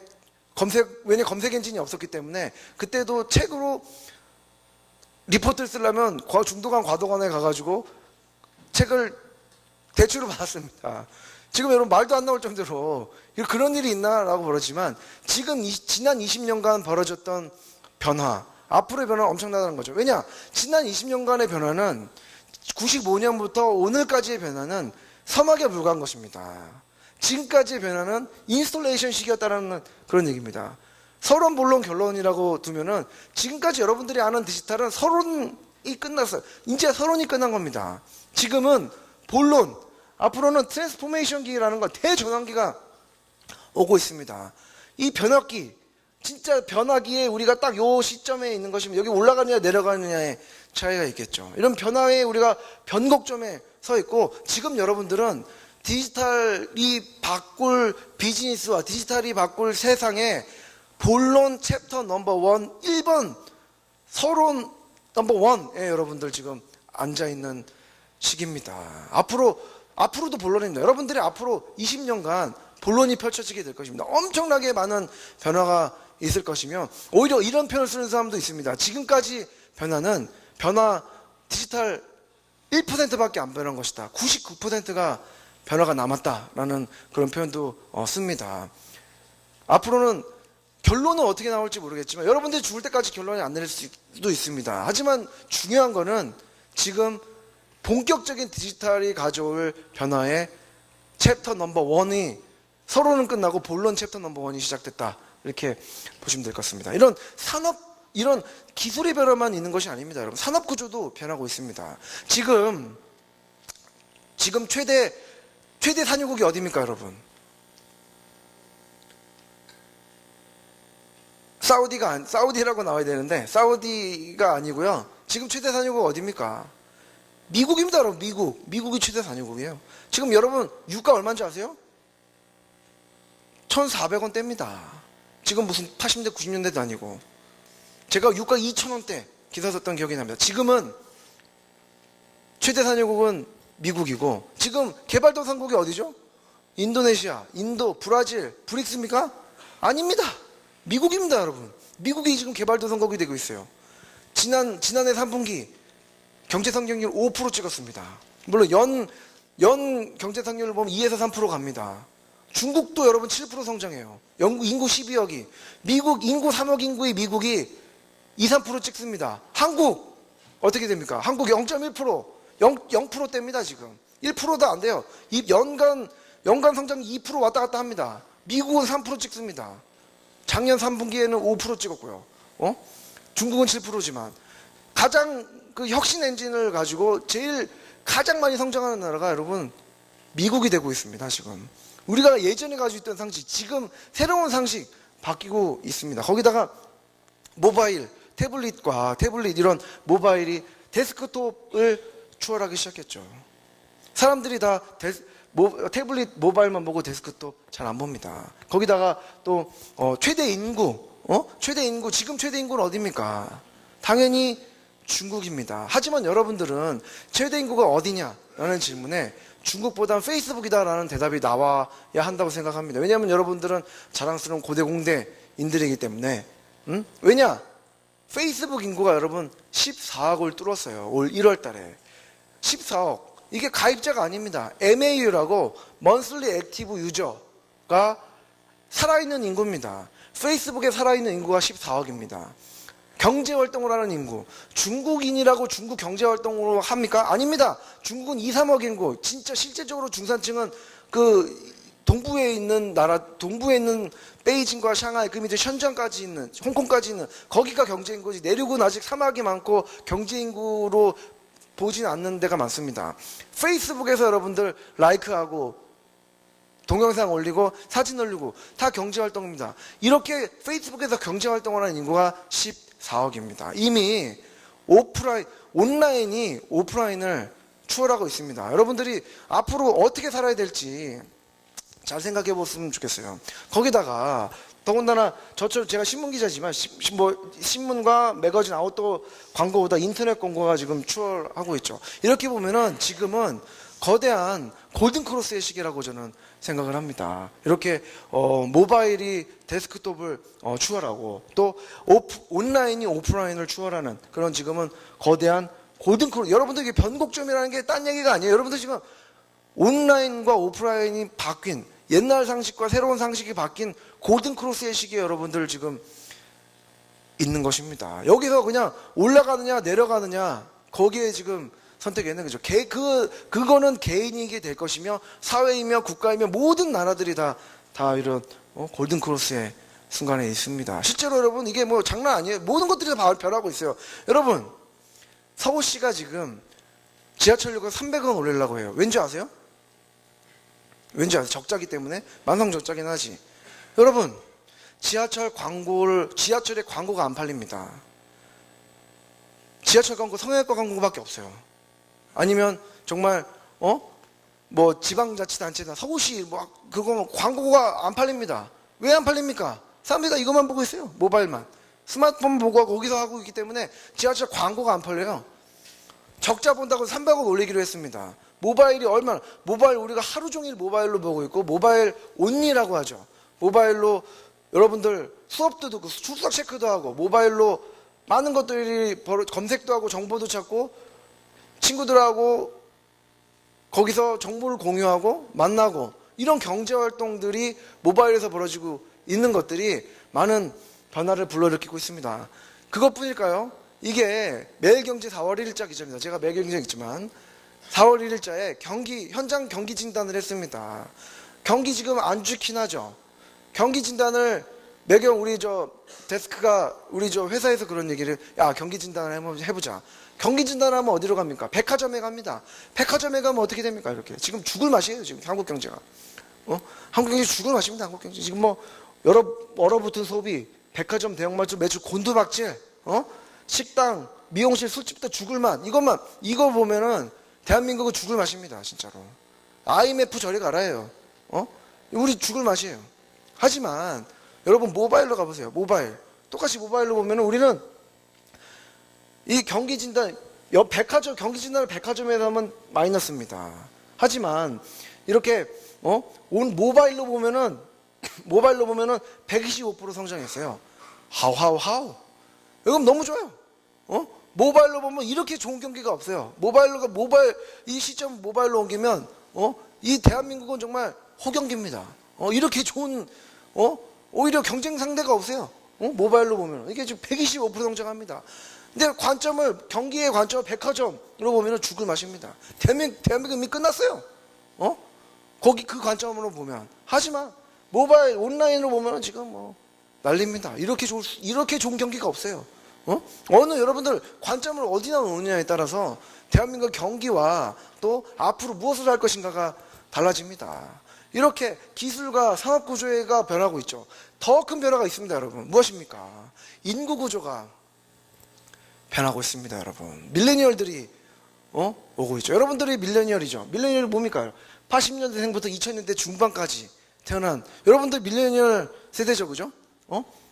왜냐 검색 엔진이 없었기 때문에 그때도 책으로 리포트를 쓰려면 중도간 과도간에 가가지고 책을 대출을 받았습니다. 지금 여러분 말도 안 나올 정도로 그런 일이 있나라고 그러지만 지금 지난 20년간 벌어졌던 변화, 앞으로의 변화는 엄청나다는 거죠. 왜냐? 지난 20년간의 변화는 95년부터 오늘까지의 변화는 서막에 불과한 것입니다. 지금까지의 변화는 인스톨레이션 시기였다는 그런 얘기입니다. 서론 본론 결론이라고 두면은 지금까지 여러분들이 아는 디지털은 서론이 끝났어요. 이제 서론이 끝난 겁니다. 지금은 본론, 앞으로는 트랜스포메이션 기라는 거 대전환기가 오고 있습니다. 이 변화기, 진짜 변화기에 우리가 딱 요 시점에 있는 것이면 여기 올라가느냐 내려가느냐의 차이가 있겠죠. 이런 변화에 우리가 변곡점에 서 있고 지금 여러분들은 디지털이 바꿀 비즈니스와 디지털이 바꿀 세상에 본론 챕터 넘버 1, 1번 서론 넘버 1에 여러분들 지금 앉아있는 시기입니다. 앞으로도 본론입니다. 여러분들이 앞으로 20년간 본론이 펼쳐지게 될 것입니다. 엄청나게 많은 변화가 있을 것이며 오히려 이런 표현을 쓰는 사람도 있습니다. 지금까지 디지털 1%밖에 안 변한 것이다. 99%가 변화가 남았다라는 그런 표현도 씁니다. 앞으로는 결론은 어떻게 나올지 모르겠지만 여러분들이 죽을 때까지 결론이 안 내릴 수도 있습니다. 하지만 중요한 거는 지금 본격적인 디지털이 가져올 변화의 챕터 넘버 1이 서론은 끝나고 본론 챕터 넘버 1이 시작됐다. 이렇게 보시면 될 것 같습니다. 이런 기술의 변화만 있는 것이 아닙니다. 여러분 산업 구조도 변하고 있습니다. 지금 최대 산유국이 어디입니까, 여러분? 사우디라고 나와야 되는데 사우디가 아니고요. 지금 최대 산유국 어디입니까? 미국입니다, 여러분. 미국이 최대 산유국이에요. 지금 여러분 유가 얼마인지 아세요? 1,400원대입니다. 지금 무슨 80년대 90년대도 아니고. 제가 유가 2,000원대 기사 썼던 기억이 납니다. 지금은 최대 산유국은 미국이고, 지금 개발도상국이 어디죠? 인도네시아, 인도, 브라질, 브릭스입니까? 아닙니다. 미국입니다, 여러분. 미국이 지금 개발도상국이 되고 있어요. 지난해 3분기 경제 성장률 5% 찍었습니다. 물론 연 경제 성장률을 보면 2에서 3% 갑니다. 중국도 여러분 7% 성장해요. 영국 인구 12억이, 미국 인구 3억 인구의 미국이 2, 3% 찍습니다. 한국 어떻게 됩니까? 한국 0.1%, 0%대입니다 지금. 1%도 안 돼요. 연간 성장이 2% 왔다 갔다 합니다. 미국은 3% 찍습니다. 작년 3분기에는 5% 찍었고요. 중국은 7%지만 가장 그 혁신 엔진을 가지고 제일 가장 많이 성장하는 나라가 여러분 미국이 되고 있습니다. 지금 우리가 예전에 가지고 있던 상식, 지금 새로운 상식 바뀌고 있습니다. 거기다가 모바일, 태블릿 이런 모바일이 데스크톱을 추월하기 시작했죠. 사람들이 다 태블릿 모바일만 보고 데스크톱 잘 안 봅니다. 거기다가 또 최대 인구 지금 최대 인구는 어디입니까? 당연히 중국입니다. 하지만 여러분들은 최대 인구가 어디냐라는 질문에 중국보단 페이스북이다라는 대답이 나와야 한다고 생각합니다. 왜냐하면 여러분들은 자랑스러운 고대공대인들이기 때문에. 왜냐? 페이스북 인구가 여러분 14억을 뚫었어요. 올 1월 달에 14억. 이게 가입자가 아닙니다. MAU라고 Monthly Active User가 살아있는 인구입니다. 페이스북에 살아있는 인구가 14억입니다. 경제활동을 하는 인구, 중국인이라고 중국 경제활동으로 합니까? 아닙니다. 중국은 2, 3억 인구. 진짜 실제적으로 중산층은 그 동부에 있는 베이징과 샹하이, 그 밑에 션전까지 있는, 홍콩까지 있는 거기가 경제인구지. 내륙은 아직 사막이 많고 경제인구로 보진 않는 데가 많습니다. 페이스북에서 여러분들 라이크하고 동영상 올리고 사진 올리고 다 경제활동입니다. 이렇게 페이스북에서 경제활동을 하는 인구가 14억입니다. 이미 온라인이 오프라인을 추월하고 있습니다. 여러분들이 앞으로 어떻게 살아야 될지 잘 생각해 보셨으면 좋겠어요. 거기다가 더군다나 저처럼 제가 신문기자지만 신문과 매거진 아웃도어 광고보다 인터넷 광고가 지금 추월하고 있죠. 이렇게 보면은 지금은 거대한 골든크로스의 시기라고 저는 생각을 합니다. 이렇게 모바일이 데스크톱을 추월하고 또 온라인이 오프라인을 추월하는 그런 지금은 거대한 골든크로스. 여러분들 이게 변곡점이라는 게 딴 얘기가 아니에요. 여러분들 지금 온라인과 오프라인이 바뀐, 옛날 상식과 새로운 상식이 바뀐 골든크로스의 시기에 여러분들 지금 있는 것입니다. 여기서 그냥 올라가느냐 내려가느냐 거기에 지금 선택했는 거죠. 그거는 개인이게 될 것이며 사회이며 국가이며 모든 나라들이 다 이런 골든크로스의 순간에 있습니다. 실제로 여러분 이게 뭐 장난 아니에요. 모든 것들이 다 변하고 있어요. 여러분 서울시가 지금 지하철료가 300원 올리려고 해요. 왠지 아세요? 왠지 아세요? 적자기 때문에 만성 적자긴 하지. 여러분 지하철에 광고가 안 팔립니다. 지하철 광고 성형외과 광고밖에 없어요. 아니면 정말 뭐 지방자치단체나 서울시 그거 광고가 안 팔립니다. 왜 안 팔립니까? 사람들이 다 이것만 보고 있어요. 모바일만 스마트폰 보고 거기서 하고 있기 때문에 지하철 광고가 안 팔려요. 적자 본다고 300원 올리기로 했습니다. 모바일 우리가 하루 종일 모바일로 보고 있고 모바일 온리라고 하죠. 모바일로 여러분들 수업도 듣고 출석 체크도 하고 모바일로 많은 것들이 검색도 하고 정보도 찾고 친구들하고 거기서 정보를 공유하고 만나고 이런 경제활동들이 모바일에서 벌어지고 있는 것들이 많은 변화를 불러일으키고 있습니다. 그것뿐일까요? 이게 매일경제 4월 1일자 기자입니다. 제가 매일경제 있지만 4월 1일자에 현장 경기 진단을 했습니다. 경기 지금 안 좋긴 하죠. 경기 진단을 매경 우리 데스크가 우리 회사에서 그런 얘기를 경기 진단을 해보자. 경기 진단하면 어디로 갑니까? 백화점에 갑니다. 백화점에 가면 어떻게 됩니까? 이렇게 지금 죽을 맛이에요. 지금 한국 경제가. 한국 경제 죽을 맛입니다. 한국 경제 지금 뭐 얼어붙은 소비, 백화점 대형마트 매출 곤두박질, 식당 미용실, 술집부터 죽을 맛, 이거 보면은 대한민국은 죽을 맛입니다, 진짜로. IMF 저리 가라예요. 우리 죽을 맛이에요. 하지만 여러분 모바일로 가보세요. 모바일. 똑같이 모바일로 보면은 우리는 이 경기 진단, 백화점, 경기 진단을 백화점에서 하면 마이너스입니다. 하지만 이렇게 온 모바일로 보면은 125% 성장했어요. 하우. 여러분 너무 좋아요. 모바일로 보면 이렇게 좋은 경기가 없어요. 이 시점 모바일로 옮기면 이 대한민국은 정말 호경기입니다. 이렇게 좋은 오히려 경쟁 상대가 없어요. 모바일로 보면 이게 지금 125% 성장합니다. 근데 경기의 관점을 백화점으로 보면 죽을 맛입니다. 대한민국 이미 끝났어요. 거기 그 관점으로 보면. 하지만 모바일 온라인으로 보면 지금 난립니다. 이렇게 좋은 경기가 없어요. 여러분들 관점을 어디다 놓느냐에 따라서 대한민국 경기와 또 앞으로 무엇을 할 것인가가 달라집니다. 이렇게 기술과 산업 구조가 변하고 있죠. 더 큰 변화가 있습니다, 여러분. 무엇입니까? 인구 구조가 변하고 있습니다, 여러분. 밀레니얼들이 오고 있죠. 여러분들이 밀레니얼이죠. 밀레니얼이 뭡니까? 80년대생부터 2000년대 중반까지 태어난 여러분들 밀레니얼 세대죠, 그죠?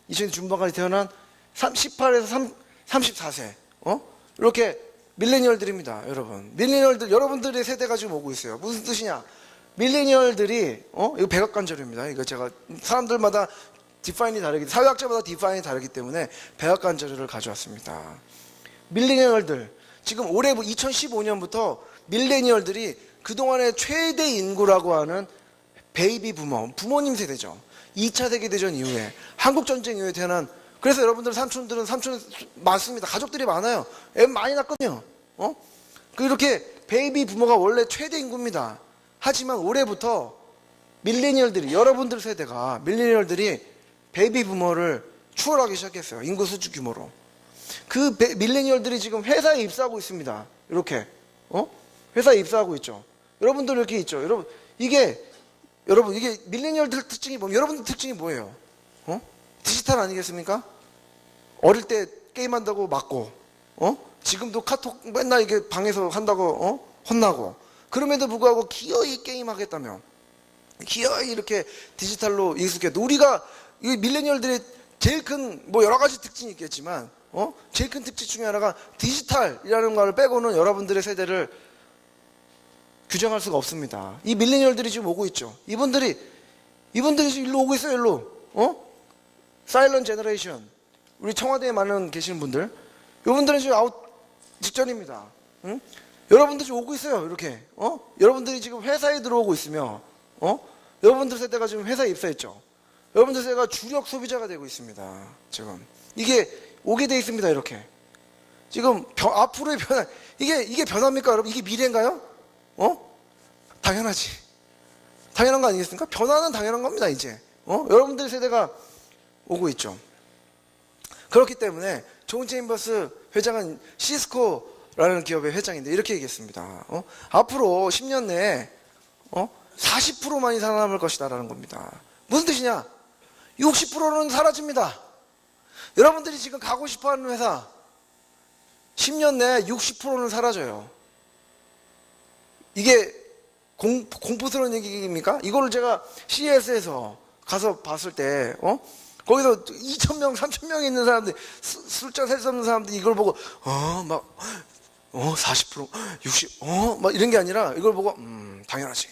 2000년대 중반까지 태어난 18에서 34세 이렇게 밀레니얼들입니다, 여러분. 밀레니얼들, 여러분들의 세대가 지금 오고 있어요. 무슨 뜻이냐? 밀레니얼들이 이거 백악관절입니다. 이거 제가 사람들마다 디파인이 다르기, 사회학자마다 디파인이 다르기 때문에 백악관절을 가져왔습니다. 밀레니얼들, 지금 올해 2015년부터 밀레니얼들이 그동안의 최대 인구라고 하는 베이비 부모, 부모님 세대죠. 2차 세계대전 이후에, 한국전쟁 이후에 태어난, 그래서 여러분들 삼촌 많습니다. 가족들이 많아요. 애 많이 낳거든요. 이렇게 베이비 부모가 원래 최대 인구입니다. 하지만 올해부터 밀레니얼들이, 여러분들 세대가, 밀레니얼들이 베이비 부모를 추월하기 시작했어요. 인구 수주 규모로. 그 밀레니얼들이 지금 회사에 입사하고 있습니다. 이렇게. 회사에 입사하고 있죠. 여러분들 이렇게 있죠. 이게 밀레니얼들 특징이 뭐예요? 여러분들 특징이 뭐예요? 디지털 아니겠습니까? 어릴 때 게임한다고 맞고, 지금도 카톡 맨날 이게 방에서 한다고, 혼나고, 그럼에도 불구하고 기어이 게임하겠다며, 기어이 이렇게 디지털로 익숙해도 이 밀레니얼들의 제일 큰, 여러 가지 특징이 있겠지만, 제일 큰 특징 중에 하나가 디지털이라는 걸 빼고는 여러분들의 세대를 규정할 수가 없습니다. 이 밀레니얼들이 지금 오고 있죠. 이분들이 지금 일로 오고 있어요, 일로. 사일런트 제너레이션. 우리 청와대에 많은 계시는 분들. 이분들은 지금 아웃 직전입니다. 여러분들 지금 오고 있어요, 이렇게. 여러분들이 지금 회사에 들어오고 있으며, 여러분들 세대가 지금 회사에 입사했죠. 여러분들 세대가 주력 소비자가 되고 있습니다. 지금. 이게 오게 돼 있습니다, 이렇게. 지금 앞으로의 변화, 이게 변화입니까, 여러분? 이게 미래인가요? 당연하지. 당연한 거 아니겠습니까? 변화는 당연한 겁니다, 이제. 여러분들 세대가 오고 있죠. 그렇기 때문에 존 체인버스 회장은 시스코라는 기업의 회장인데 이렇게 얘기했습니다. 앞으로 10년 내에 40%만이 살아남을 것이다라는 겁니다. 무슨 뜻이냐? 60%는 사라집니다. 여러분들이 지금 가고 싶어하는 회사 10년 내에 60%는 사라져요. 이게 공포스러운 얘기입니까? 이거를 제가 CES에서 가서 봤을 때 거기서 2,000명, 3,000명이 있는 사람들, 숫자 셀 수 없는 사람들이 이걸 보고 40%, 60, 막 이런 게 아니라 이걸 보고 당연하지.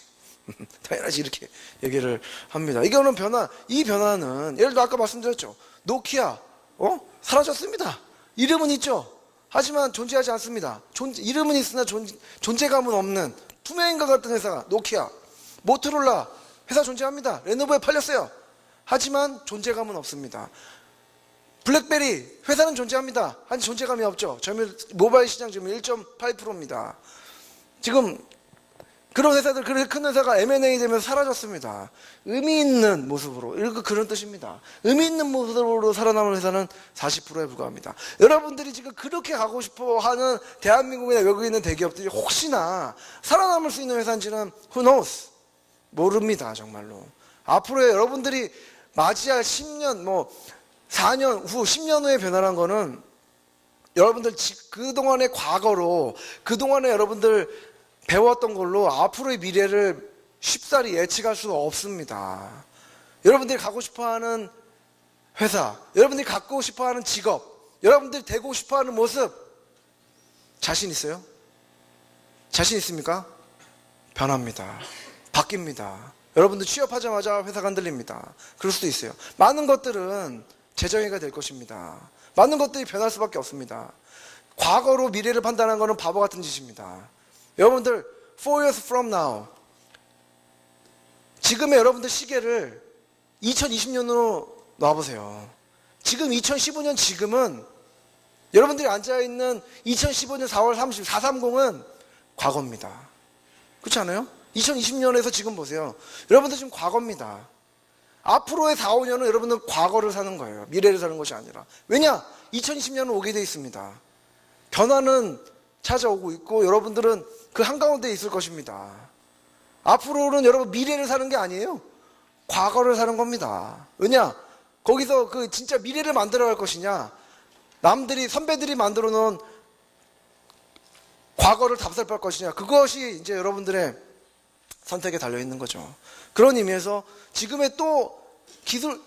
당연하지 이렇게 얘기를 합니다. 이거는 이 변화는 예를 들어 아까 말씀드렸죠. 노키아 사라졌습니다. 이름은 있죠. 하지만 존재하지 않습니다. 이름은 있으나 존재감은 없는 투명인과 같은 회사가 노키아, 모토로라 회사 존재합니다. 레노버에 팔렸어요. 하지만 존재감은 없습니다. 블랙베리 회사는 존재합니다. 하지만 존재감이 없죠. 모바일 시장 점유율 1.8%입니다. 지금 그런 회사들, 그렇게 큰 회사가 M&A 되면서 사라졌습니다. 의미 있는 모습으로, 그런 뜻입니다. 의미 있는 모습으로 살아남은 회사는 40%에 불과합니다. 여러분들이 지금 그렇게 가고 싶어 하는 대한민국이나 외국에 있는 대기업들이 혹시나 살아남을 수 있는 회사인지는 who knows? 모릅니다, 정말로. 앞으로 여러분들이 맞이할 10년, 4년 후, 10년 후의 변화란 거는 여러분들 그동안의 과거로, 그동안에 여러분들 배웠던 걸로 앞으로의 미래를 쉽사리 예측할 수가 없습니다. 여러분들이 가고 싶어하는 회사, 여러분들이 갖고 싶어하는 직업, 여러분들이 되고 싶어하는 모습 자신 있어요? 자신 있습니까? 변합니다. 바뀝니다. 여러분들 취업하자마자 회사가 흔들립니다. 그럴 수도 있어요. 많은 것들은 재정의가 될 것입니다. 많은 것들이 변할 수밖에 없습니다. 과거로 미래를 판단하는 것은 바보 같은 짓입니다. 여러분들 4 years from now, 지금의 여러분들 시계를 2020년으로 놔보세요. 지금 2015년 지금은 여러분들이 앉아있는 2015년 4월 30일 430은 과거입니다. 그렇지 않아요? 2020년에서 지금 보세요. 여러분들 지금 과거입니다. 앞으로의 4, 5년은 여러분들 과거를 사는 거예요. 미래를 사는 것이 아니라. 왜냐? 2020년은 오게 돼 있습니다. 변화는 찾아오고 있고 여러분들은 그 한가운데 있을 것입니다. 앞으로는 여러분 미래를 사는 게 아니에요. 과거를 사는 겁니다. 왜냐? 거기서 그 진짜 미래를 만들어 갈 것이냐? 남들이, 선배들이 만들어 놓은 과거를 답습할 것이냐? 그것이 이제 여러분들의 선택에 달려 있는 거죠. 그런 의미에서 지금의 또 기술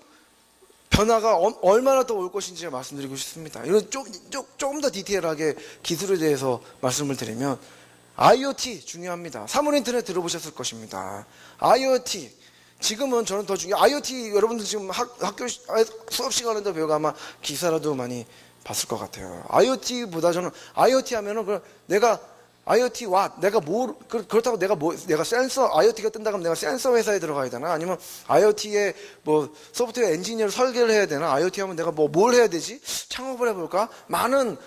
변화가 얼마나 더 올 것인지 말씀드리고 싶습니다. 이건 조금 더 디테일하게 기술에 대해서 말씀을 드리면 IoT 중요합니다. 사물인터넷 들어보셨을 것입니다. IoT 지금은 저는 더 중요해요. IoT 여러분들 지금 학교 수업 시간에도 배우고 아마 기사라도 많이 봤을 것 같아요. IoT보다 저는 IoT 하면은 내가 IoT 내가 그렇다고 내가 센서 IoT가 뜬다 그러면 내가 센서 회사에 들어가야 되나? 아니면 IoT에 뭐 소프트웨어 엔지니어를 설계를 해야 되나? IoT 하면 내가 뭘 해야 되지? 창업을 해볼까? 많은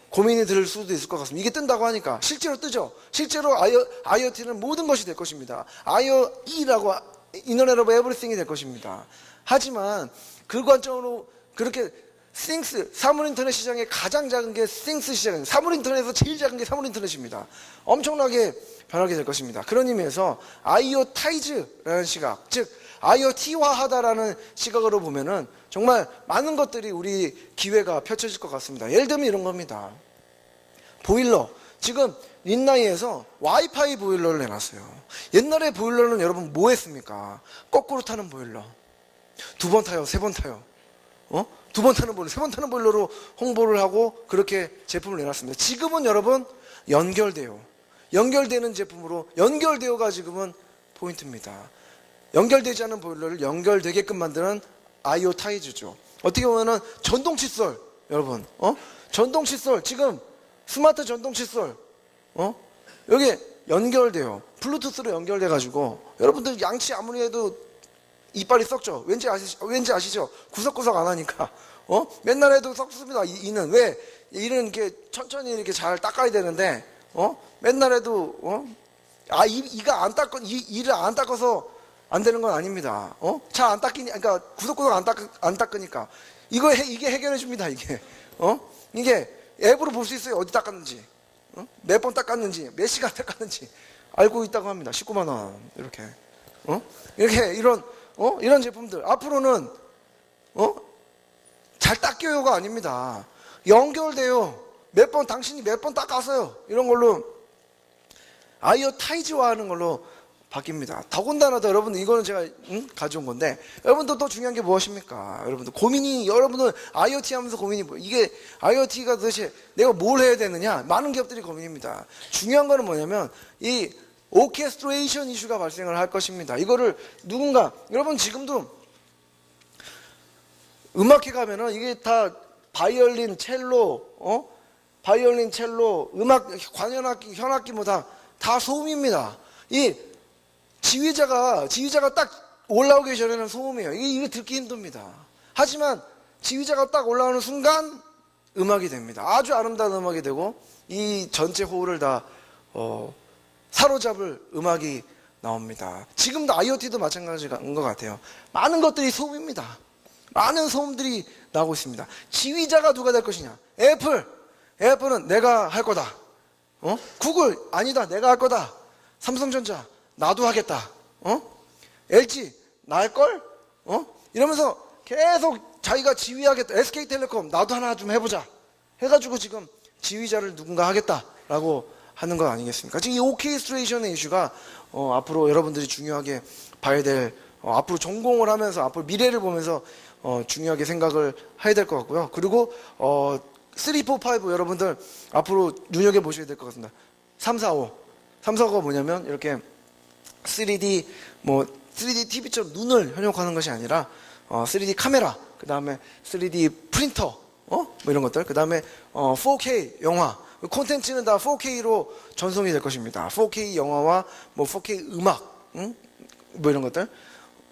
고민이 들 수도 있을 것 같습니다. 이게 뜬다고 하니까 실제로 뜨죠. 실제로 IoT는 모든 것이 될 것입니다. IoE라고 인터넷 오브 에브리띵이 될 것입니다. 하지만 그 관점으로 그렇게 싱스, 사물인터넷 시장의 가장 작은 게 싱스 시장입니다. 사물인터넷에서 제일 작은 게 사물인터넷입니다. 엄청나게 변하게 될 것입니다. 그런 의미에서 IoTize라는 시각, 즉 IoT화하다라는 시각으로 보면은 정말 많은 것들이 우리 기회가 펼쳐질 것 같습니다. 예를 들면 이런 겁니다. 보일러. 지금 린나이에서 와이파이 보일러를 내놨어요. 옛날에 보일러는 여러분 뭐 했습니까? 거꾸로 타는 보일러. 2번 타요, 3번 타요. 2번 타는 보일러, 3번 타는 보일러로 홍보를 하고 그렇게 제품을 내놨습니다. 지금은 여러분 연결돼요. 연결되는 제품으로 연결되어가 지금은 포인트입니다. 연결되지 않은 보일러를 연결되게끔 만드는 IoTize죠. 어떻게 보면은 전동 칫솔, 여러분, 전동 칫솔 지금 스마트 전동 칫솔, 여기 연결돼요. 블루투스로 연결돼 가지고 여러분들 양치 아무리 해도 이빨이 썩죠. 왠지 아시죠? 구석구석 안 하니까. 맨날 해도 썩습니다. 이는 왜? 이는 이렇게 천천히 이렇게 잘 닦아야 되는데, 맨날 해도, 이가 안 닦고, 이를 안 닦아서 안 되는 건 아닙니다. 잘 안 닦이니, 그러니까 구석구석 안 닦으니까. 이게 해결해 줍니다, 이게. 이게 앱으로 볼 수 있어요. 어디 닦았는지. 몇 번 닦았는지, 몇 시간 닦았는지. 알고 있다고 합니다. 19만 원. 이렇게. 이렇게, 이런 제품들. 앞으로는, 잘 닦여요가 아닙니다. 연결돼요. 당신이 몇 번 닦았어요. 이런 걸로 IoTize화 하는 걸로 바뀝니다. 더군다나 여러분들 이거는 제가 가져온 건데 여러분들 또 중요한 게 무엇입니까? 여러분들 IoT 하면서 고민이 이게 IoT가 도대체 내가 뭘 해야 되느냐? 많은 기업들이 고민입니다. 중요한 거는 뭐냐면 이 오케스트레이션 이슈가 발생을 할 것입니다. 이거를 누군가 여러분 지금도 음악회 가면은 이게 다 바이올린, 첼로, 음악 관현악기, 현악기 뭐 다 소음입니다. 이 지휘자가 딱 올라오기 전에는 소음이에요. 이게 듣기 힘듭니다. 하지만 지휘자가 딱 올라오는 순간 음악이 됩니다. 아주 아름다운 음악이 되고 이 전체 호흡을 다 사로잡을 음악이 나옵니다. 지금도 IoT도 마찬가지인 것 같아요. 많은 것들이 소음입니다. 많은 소음들이 나오고 있습니다. 지휘자가 누가 될 것이냐? 애플은 내가 할 거다. 구글 아니다. 내가 할 거다. 삼성전자 나도 하겠다. LG 나 할걸? 이러면서 계속 자기가 지휘하겠다. SK텔레콤 나도 하나 좀 해보자. 해가지고 지금 지휘자를 누군가 하겠다라고 하는 것 아니겠습니까? 지금 이 오케스트레이션의 이슈가 앞으로 여러분들이 중요하게 봐야 될 앞으로 전공을 하면서 앞으로 미래를 보면서 중요하게 생각을 해야 될 것 같고요. 그리고 3, 4, 5 여러분들 앞으로 눈여겨보셔야 될 것 같습니다. 3, 4, 5 3, 4, 5가 뭐냐면 이렇게 3D 3D TV처럼 눈을 현혹하는 것이 아니라 3D 카메라, 그 다음에 3D 프린터, 뭐 이런 것들, 그 다음에 4K 영화, 콘텐츠는 다 4K로 전송이 될 것입니다. 4K 영화와 뭐 4K 음악, 뭐 이런 것들.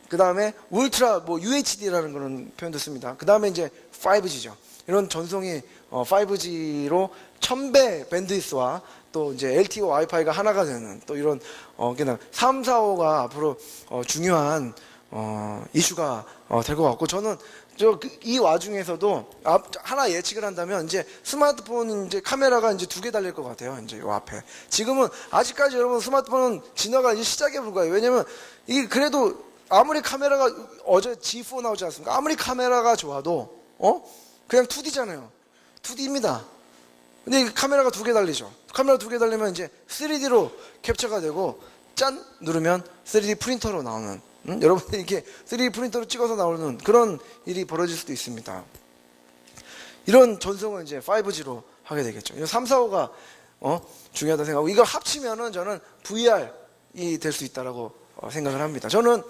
그 다음에 울트라 UHD라는 그런 표현도 씁니다. 그 다음에 이제 5G죠. 이런 전송이 5G로 1000배 밴드위스와 또 이제 LTE 와이파이가 하나가 되는 또 이런 그냥 3, 4, 5가 앞으로 중요한 이슈가 될 것 같고, 저는 이 와중에서도 하나 예측을 한다면 이제 스마트폰 이제 카메라가 이제 2개 달릴 것 같아요. 이제 요 앞에. 지금은 아직까지 여러분 스마트폰은 진화가 이제 시작에 불과해요. 왜냐면 이 그래도 아무리 카메라가 어제 G4 나오지 않습니까? 아무리 카메라가 좋아도 그냥 2D잖아요. 2D입니다. 근데 이 카메라가 2개 달리죠. 카메라 2개 달리면 이제 3D로 캡처가 되고 짠 누르면 3D 프린터로 나오는 여러분들 이렇게 3D 프린터로 찍어서 나오는 그런 일이 벌어질 수도 있습니다. 이런 전송을 이제 5G로 하게 되겠죠. 이런 3, 4, 5가 중요하다고 생각하고, 이걸 합치면은 저는 VR이 될 수 있다라고 생각을 합니다. 저는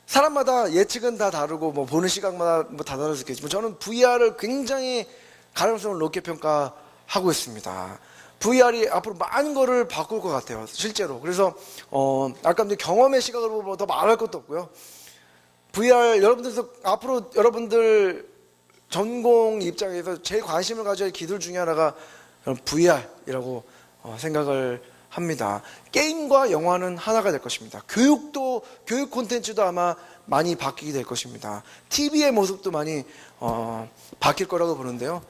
사람마다 예측은 다 다르고 뭐 보는 시각마다 다 다를 수 있겠지만 저는 VR을 굉장히 가능성을 높게 평가하고 있습니다. VR이 앞으로 많은 거를 바꿀 것 같아요, 실제로. 그래서 아까 이제 경험의 시각으로 보면 더 말할 것도 없고요. VR 여러분들도 앞으로 여러분들 전공 입장에서 제일 관심을 가져야 할 기술 중에 하나가 VR이라고 생각을 합니다. 게임과 영화는 하나가 될 것입니다. 교육 콘텐츠도 아마 많이 바뀌게 될 것입니다. TV의 모습도 많이 바뀔 거라고 보는데요.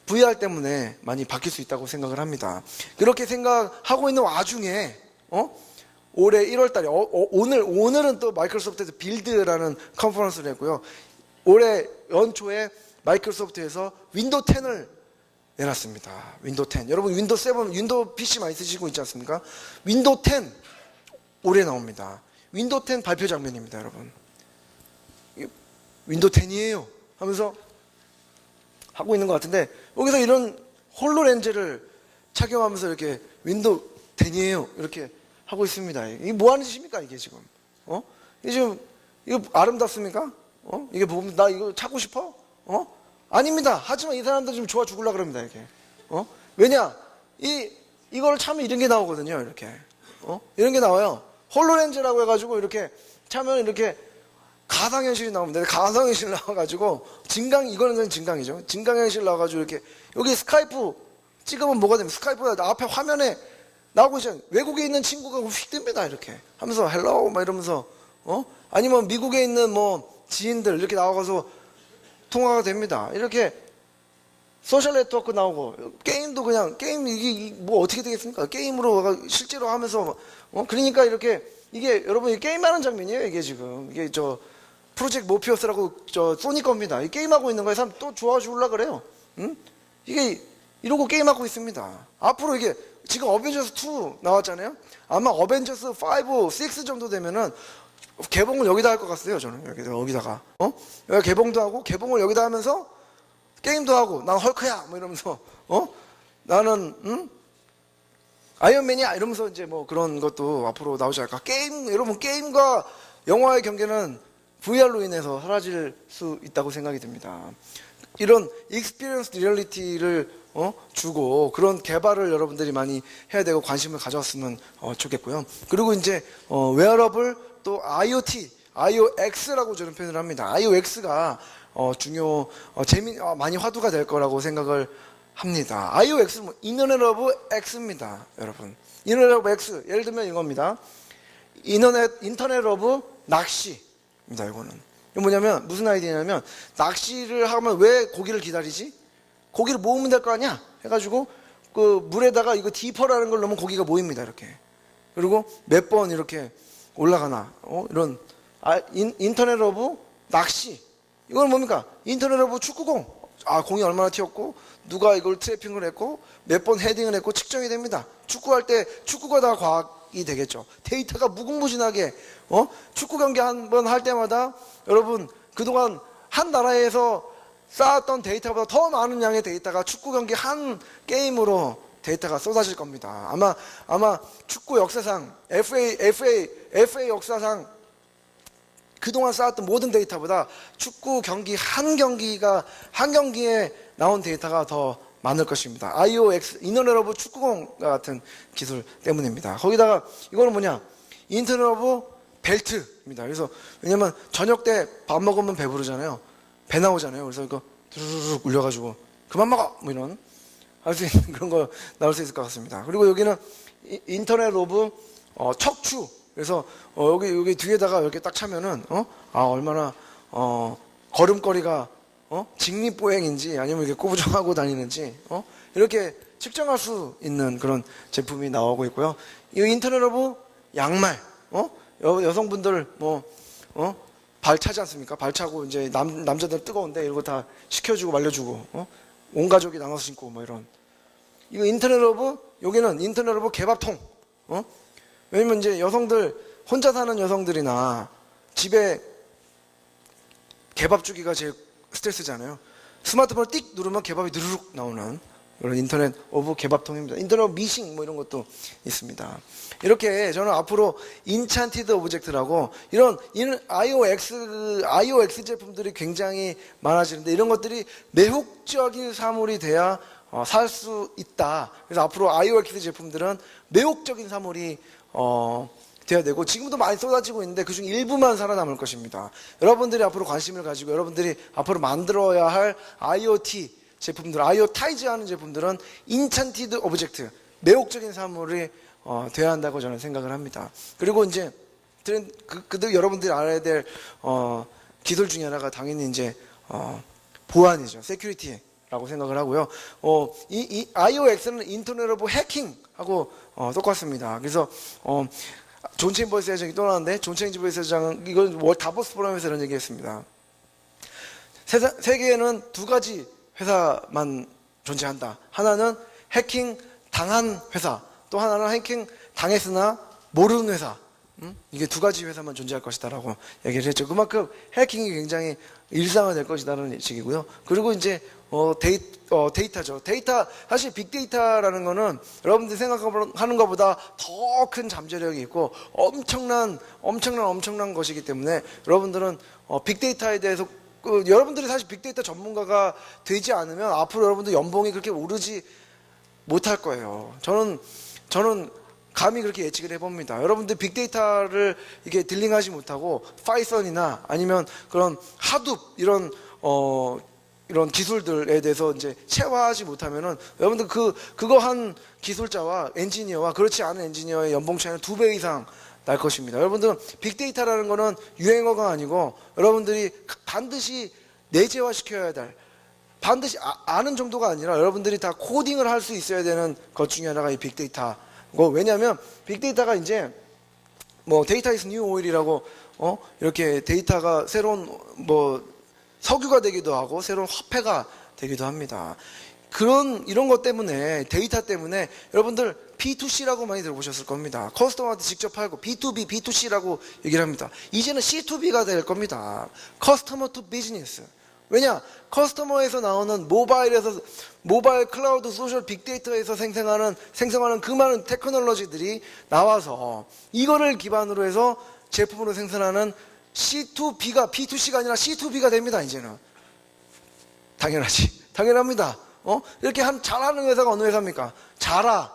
VR 때문에 많이 바뀔 수 있다고 생각을 합니다. 그렇게 생각하고 있는 와중에 올해 1월달에 오늘은 또 마이크로소프트에서 빌드라는 컨퍼런스를 했고요. 올해 연초에 마이크로소프트에서 윈도우 10을 내놨습니다. 윈도우 10. 여러분 윈도우 7, 윈도우 PC 많이 쓰시고 있지 않습니까? 윈도우 10 올해 나옵니다. 윈도우 10 발표 장면입니다, 여러분. 윈도우 10이에요 하면서 하고 있는 것 같은데, 여기서 이런 홀로렌즈를 착용하면서 이렇게 윈도우 10이에요 이렇게 하고 있습니다. 이게 뭐 하는 짓입니까, 이게 지금? 이게 지금 이거 아름답습니까? 이게 보면 나 이거 찾고 싶어? 아닙니다. 하지만 이 사람들 좀 좋아 죽으려고 그럽니다, 이렇게. 왜냐? 이걸 차면 이런 게 나오거든요, 이렇게. 이런 게 나와요. 홀로렌즈라고 해가지고 이렇게 차면 이렇게 가상현실이 나옵니다. 가상현실 나와가지고 이거는 진강이죠. 진강현실 나와가지고 이렇게 여기 스카이프 찍으면 뭐가 됩니까? 스카이프 앞에 화면에 나오고 있잖아요. 외국에 있는 친구가 휙 뜹니다, 이렇게 하면서 헬로우 막 이러면서 아니면 미국에 있는 뭐 지인들 이렇게 나와가서 통화가 됩니다. 이렇게 소셜 네트워크 나오고, 게임도 그냥 게임 이게 뭐 어떻게 되겠습니까? 게임으로 실제로 하면서 그러니까 이렇게 이게 여러분 게임하는 장면이에요. 이게 지금 이게 프로젝트 모피어스라고 소니 겁니다. 이 게임하고 있는 거에 사람 또 좋아 죽으려 그래요. 이게 이러고 게임하고 있습니다. 앞으로 이게 지금 어벤져스 2 나왔잖아요. 아마 어벤져스 5, 6 정도 되면은 개봉을 여기다 할 것 같아요. 저는 여기다가 여기 개봉도 하고 개봉을 여기다 하면서 게임도 하고, 난 헐크야 뭐 이러면서 나는 아이언맨이야 이러면서 이제 뭐 그런 것도 앞으로 나오지 않을까. 여러분 게임과 영화의 경계는 VR로 인해서 사라질 수 있다고 생각이 듭니다. 이런 익스피리언스 리얼리티를 주고 그런 개발을 여러분들이 많이 해야 되고 관심을 가져왔으면 좋겠고요. 그리고 이제 웨어러블 또 IoT, IOX라고 저는 표현을 합니다. IOX가 많이 화두가 될 거라고 생각을 합니다. IOX는 인터넷 오브 X입니다, 여러분. 인터넷 오브 X, 예를 들면 이겁니다. 인터넷 오브 낚시입니다. 이거는 뭐냐면 무슨 아이디어냐면, 낚시를 하면 왜 고기를 기다리지? 고기를 모으면 될 거 아니야? 해가지고 그 물에다가 이거 디퍼라는 걸 넣으면 고기가 모입니다, 이렇게. 그리고 몇 번 이렇게 올라가나 이런 인터넷 오브 낚시. 이건 뭡니까? 인터넷 오브 축구공. 공이 얼마나 튀었고 누가 이걸 트래핑을 했고 몇 번 헤딩을 했고 측정이 됩니다. 축구할 때 축구가 다 과학이 되겠죠. 데이터가 무궁무진하게 축구 경기 한 번 할 때마다 여러분 그동안 한 나라에서 쌓았던 데이터보다 더 많은 양의 데이터가 축구 경기 한 게임으로 데이터가 쏟아질 겁니다. 아마 축구 역사상 FA 역사상 그동안 쌓았던 모든 데이터보다 축구 경기 한 경기에 나온 데이터가 더 많을 것입니다. IOX 인터넷 오브 축구공 같은 기술 때문입니다. 거기다가 이거는 뭐냐? 인터넷 오브 벨트입니다. 그래서 왜냐면 저녁 때 밥 먹으면 배부르잖아요. 배 나오잖아요. 그래서 이거 두루룩 울려가지고 그만 먹어 뭐 이런 할 수 있는 그런 거 나올 수 있을 것 같습니다. 그리고 여기는 인터넷 오브 척추. 그래서 여기 뒤에다가 이렇게 딱 차면은 얼마나 걸음걸이가 직립보행인지 아니면 이렇게 꾸부정하고 다니는지 이렇게 측정할 수 있는 그런 제품이 나오고 있고요. 이 인터넷 오브 양말 여성분들 발 차지 않습니까? 발 차고 이제 남자들 뜨거운데 이런 거 다 식혀주고 말려주고 온 가족이 나눠서 신고 뭐 이런 이거 여기는 인터넷 오브 개밥통 왜냐면 이제 여성들 혼자 사는 여성들이나 집에 개밥 주기가 제일 스트레스잖아요. 스마트폰을 띡 누르면 개밥이 누르륵 나오는 이런 인터넷 오브 개밥통입니다. 인터넷 오브 미싱 뭐 이런 것도 있습니다. 이렇게 저는 앞으로 인찬티드 오브젝트라고 이런 IOX 제품들이 굉장히 많아지는데 이런 것들이 매혹적인 사물이 돼야 살 수 있다. 그래서 앞으로 IOX 제품들은 매혹적인 사물이 돼야 되고 지금도 많이 쏟아지고 있는데 그중 일부만 살아남을 것입니다. 여러분들이 앞으로 관심을 가지고 여러분들이 앞으로 만들어야 할 IoT 제품들, IoTize 하는 제품들은 인찬티드 오브젝트, 매혹적인 사물이 돼야 한다고 저는 생각을 합니다. 그리고 이제 여러분들이 알아야 될 기술 중에 하나가 당연히 이제 보안이죠. 세큐리티라고 생각을 하고요. 이 IOX는 인터넷 오브 해킹하고 똑같습니다. 그래서 존 챔버스 회장이 또 나왔는데 존 챔버스 회장은 이건 다보스 포럼에서 이런 얘기했습니다. 세계에는 두 가지 회사만 존재한다. 하나는 해킹 당한 회사, 또 하나는 해킹 당했으나 모르는 회사. 이게 두 가지 회사만 존재할 것이다라고 얘기를 했죠. 그만큼 해킹이 굉장히 일상화될 것이다라는 식이고요. 그리고 이제 데이터죠. 사실 빅데이터라는 거는 여러분들이 생각하는 것보다 더 큰 잠재력이 있고 엄청난 것이기 때문에 여러분들은 빅데이터에 대해서 여러분들이 사실 빅데이터 전문가가 되지 않으면 앞으로 여러분들 연봉이 그렇게 오르지 못할 거예요. 저는 감히 그렇게 예측을 해봅니다. 여러분들 빅데이터를 이게 딜링하지 못하고 파이썬이나 아니면 그런 하둡 이런 기술들에 대해서 이제 체화하지 못하면은 여러분들 그거 한 기술자와 엔지니어와 그렇지 않은 엔지니어의 연봉 차이는 2배 이상 날 것입니다. 여러분들은 빅데이터라는 거는 유행어가 아니고 여러분들이 반드시 내재화 시켜야 될 반드시 아는 정도가 아니라 여러분들이 다 코딩을 할 수 있어야 되는 것 중에 하나가 이 빅데이터고 왜냐하면 빅데이터가 이제 데이터 이즈 뉴 오일이라고 이렇게 데이터가 새로운 석유가 되기도 하고 새로운 화폐가 되기도 합니다. 이런 것 때문에 데이터 때문에 여러분들 B2C라고 많이 들어보셨을 겁니다. 커스터머한테 직접 팔고 B2B, B2C라고 얘기를 합니다. 이제는 C2B가 될 겁니다. 커스터머 투 비즈니스. 왜냐? 커스터머에서 나오는 모바일 클라우드 소셜 빅데이터에서 생성하는 그 많은 테크놀로지들이 나와서 이거를 기반으로 해서 제품으로 생산하는 C2B가 B2C가 아니라 C2B가 됩니다. 이제는 당연합니다. 이렇게 잘하는 회사가 어느 회사입니까? 자라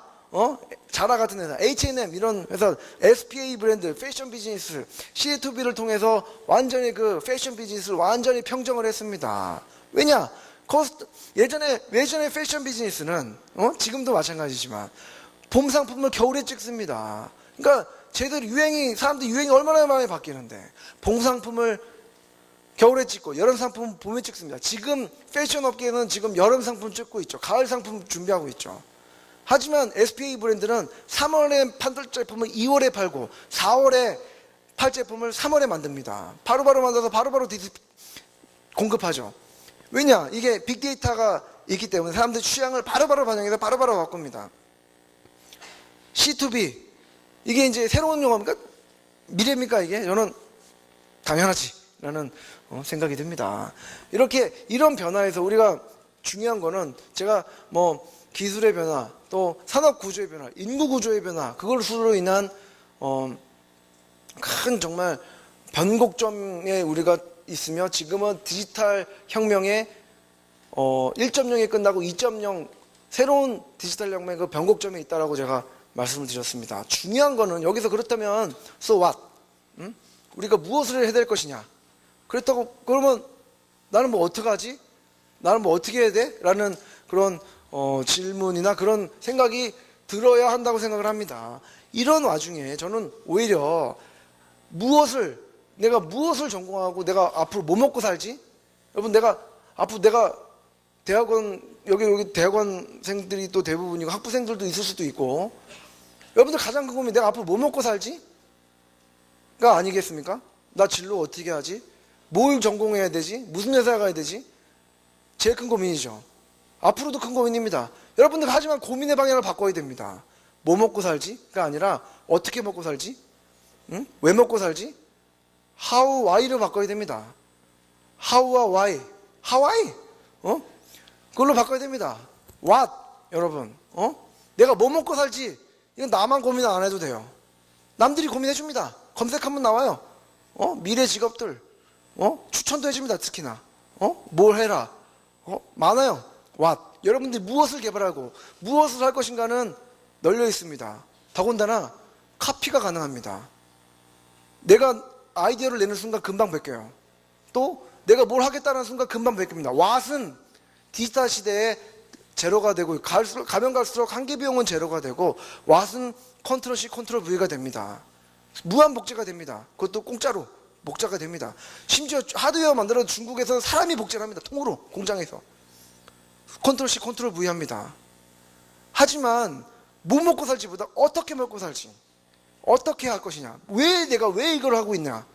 같은 회사, H&M 이런 회사, SPA 브랜드, 패션 비즈니스, C2B를 통해서 완전히 그 패션 비즈니스를 완전히 평정을 했습니다. 왜냐? 예전에 패션 비즈니스는 지금도 마찬가지지만 봄 상품을 겨울에 찍습니다. 그러니까 사람들 유행이 얼마나 많이 바뀌는데 봄 상품을 겨울에 찍고 여름 상품 봄에 찍습니다. 지금 패션 업계는 지금 여름 상품 찍고 있죠. 가을 상품 준비하고 있죠. 하지만 SPA 브랜드는 3월에 팔 제품을 2월에 팔고 4월에 팔 제품을 3월에 만듭니다. 바로바로 만들어서 바로바로 공급하죠. 왜냐? 이게 빅데이터가 있기 때문에 사람들 취향을 바로바로 반영해서 바로바로 바꿉니다. C2B, 이게 이제 새로운 용어입니까? 미래입니까 이게? 저는 당연하지 라는 생각이 듭니다. 이렇게 이런 변화에서 우리가 중요한 거는 제가 뭐 기술의 변화, 또 산업 구조의 변화, 인구 구조의 변화, 그걸로 인한 큰 정말 변곡점에 우리가 있으며, 지금은 디지털 혁명의 1.0이 끝나고 2.0 새로운 디지털 혁명의 그 변곡점에 있다라고 제가 말씀을 드렸습니다. 중요한 거는 여기서 그렇다면 so what? 우리가 무엇을 해야 될 것이냐? 그렇다고 그러면 나는 뭐 어떻게 하지? 나는 뭐 어떻게 해야 돼? 라는 그런 질문이나 그런 생각이 들어야 한다고 생각을 합니다. 이런 와중에 저는 오히려 내가 무엇을 전공하고 내가 앞으로 뭐 먹고 살지? 여러분, 앞으로 내가 대학원, 여기 대학원생들이 또 대부분이고 학부생들도 있을 수도 있고, 여러분들 가장 큰 고민이 내가 앞으로 뭐 먹고 살지? 가 아니겠습니까? 나 진로 어떻게 하지? 뭘 전공해야 되지? 무슨 회사에 가야 되지? 제일 큰 고민이죠. 앞으로도 큰 고민입니다. 여러분들, 하지만 고민의 방향을 바꿔야 됩니다. 뭐 먹고 살지?가 아니라 어떻게 먹고 살지? 왜 먹고 살지? How, why를 바꿔야 됩니다. How와 why. How, why? 그걸로 바꿔야 됩니다. What? 여러분, 내가 뭐 먹고 살지? 이건 나만 고민 안 해도 돼요. 남들이 고민해 줍니다. 검색하면 나와요. 미래 직업들, 추천도 해줍니다. 특히나, 뭘 해라, 많아요. What? 여러분들이 무엇을 개발하고 무엇을 할 것인가는 널려 있습니다. 더군다나 카피가 가능합니다. 내가 아이디어를 내는 순간 금방 베껴요. 또 내가 뭘 하겠다는 순간 금방 베낍니다. What은 디지털 시대에 제로가 되고, 가면 갈수록 한계 비용은 제로가 되고, What은 컨트롤 C, 컨트롤 V가 됩니다. 무한 복제가 됩니다. 그것도 공짜로 복제가 됩니다. 심지어 하드웨어 만들어 중국에서는 사람이 복제를 합니다. 통으로 공장에서 컨트롤 C, 컨트롤 V 합니다. 하지만 뭐 먹고 살지보다 어떻게 먹고 살지, 어떻게 할 것이냐, 내가 왜 이걸 하고 있냐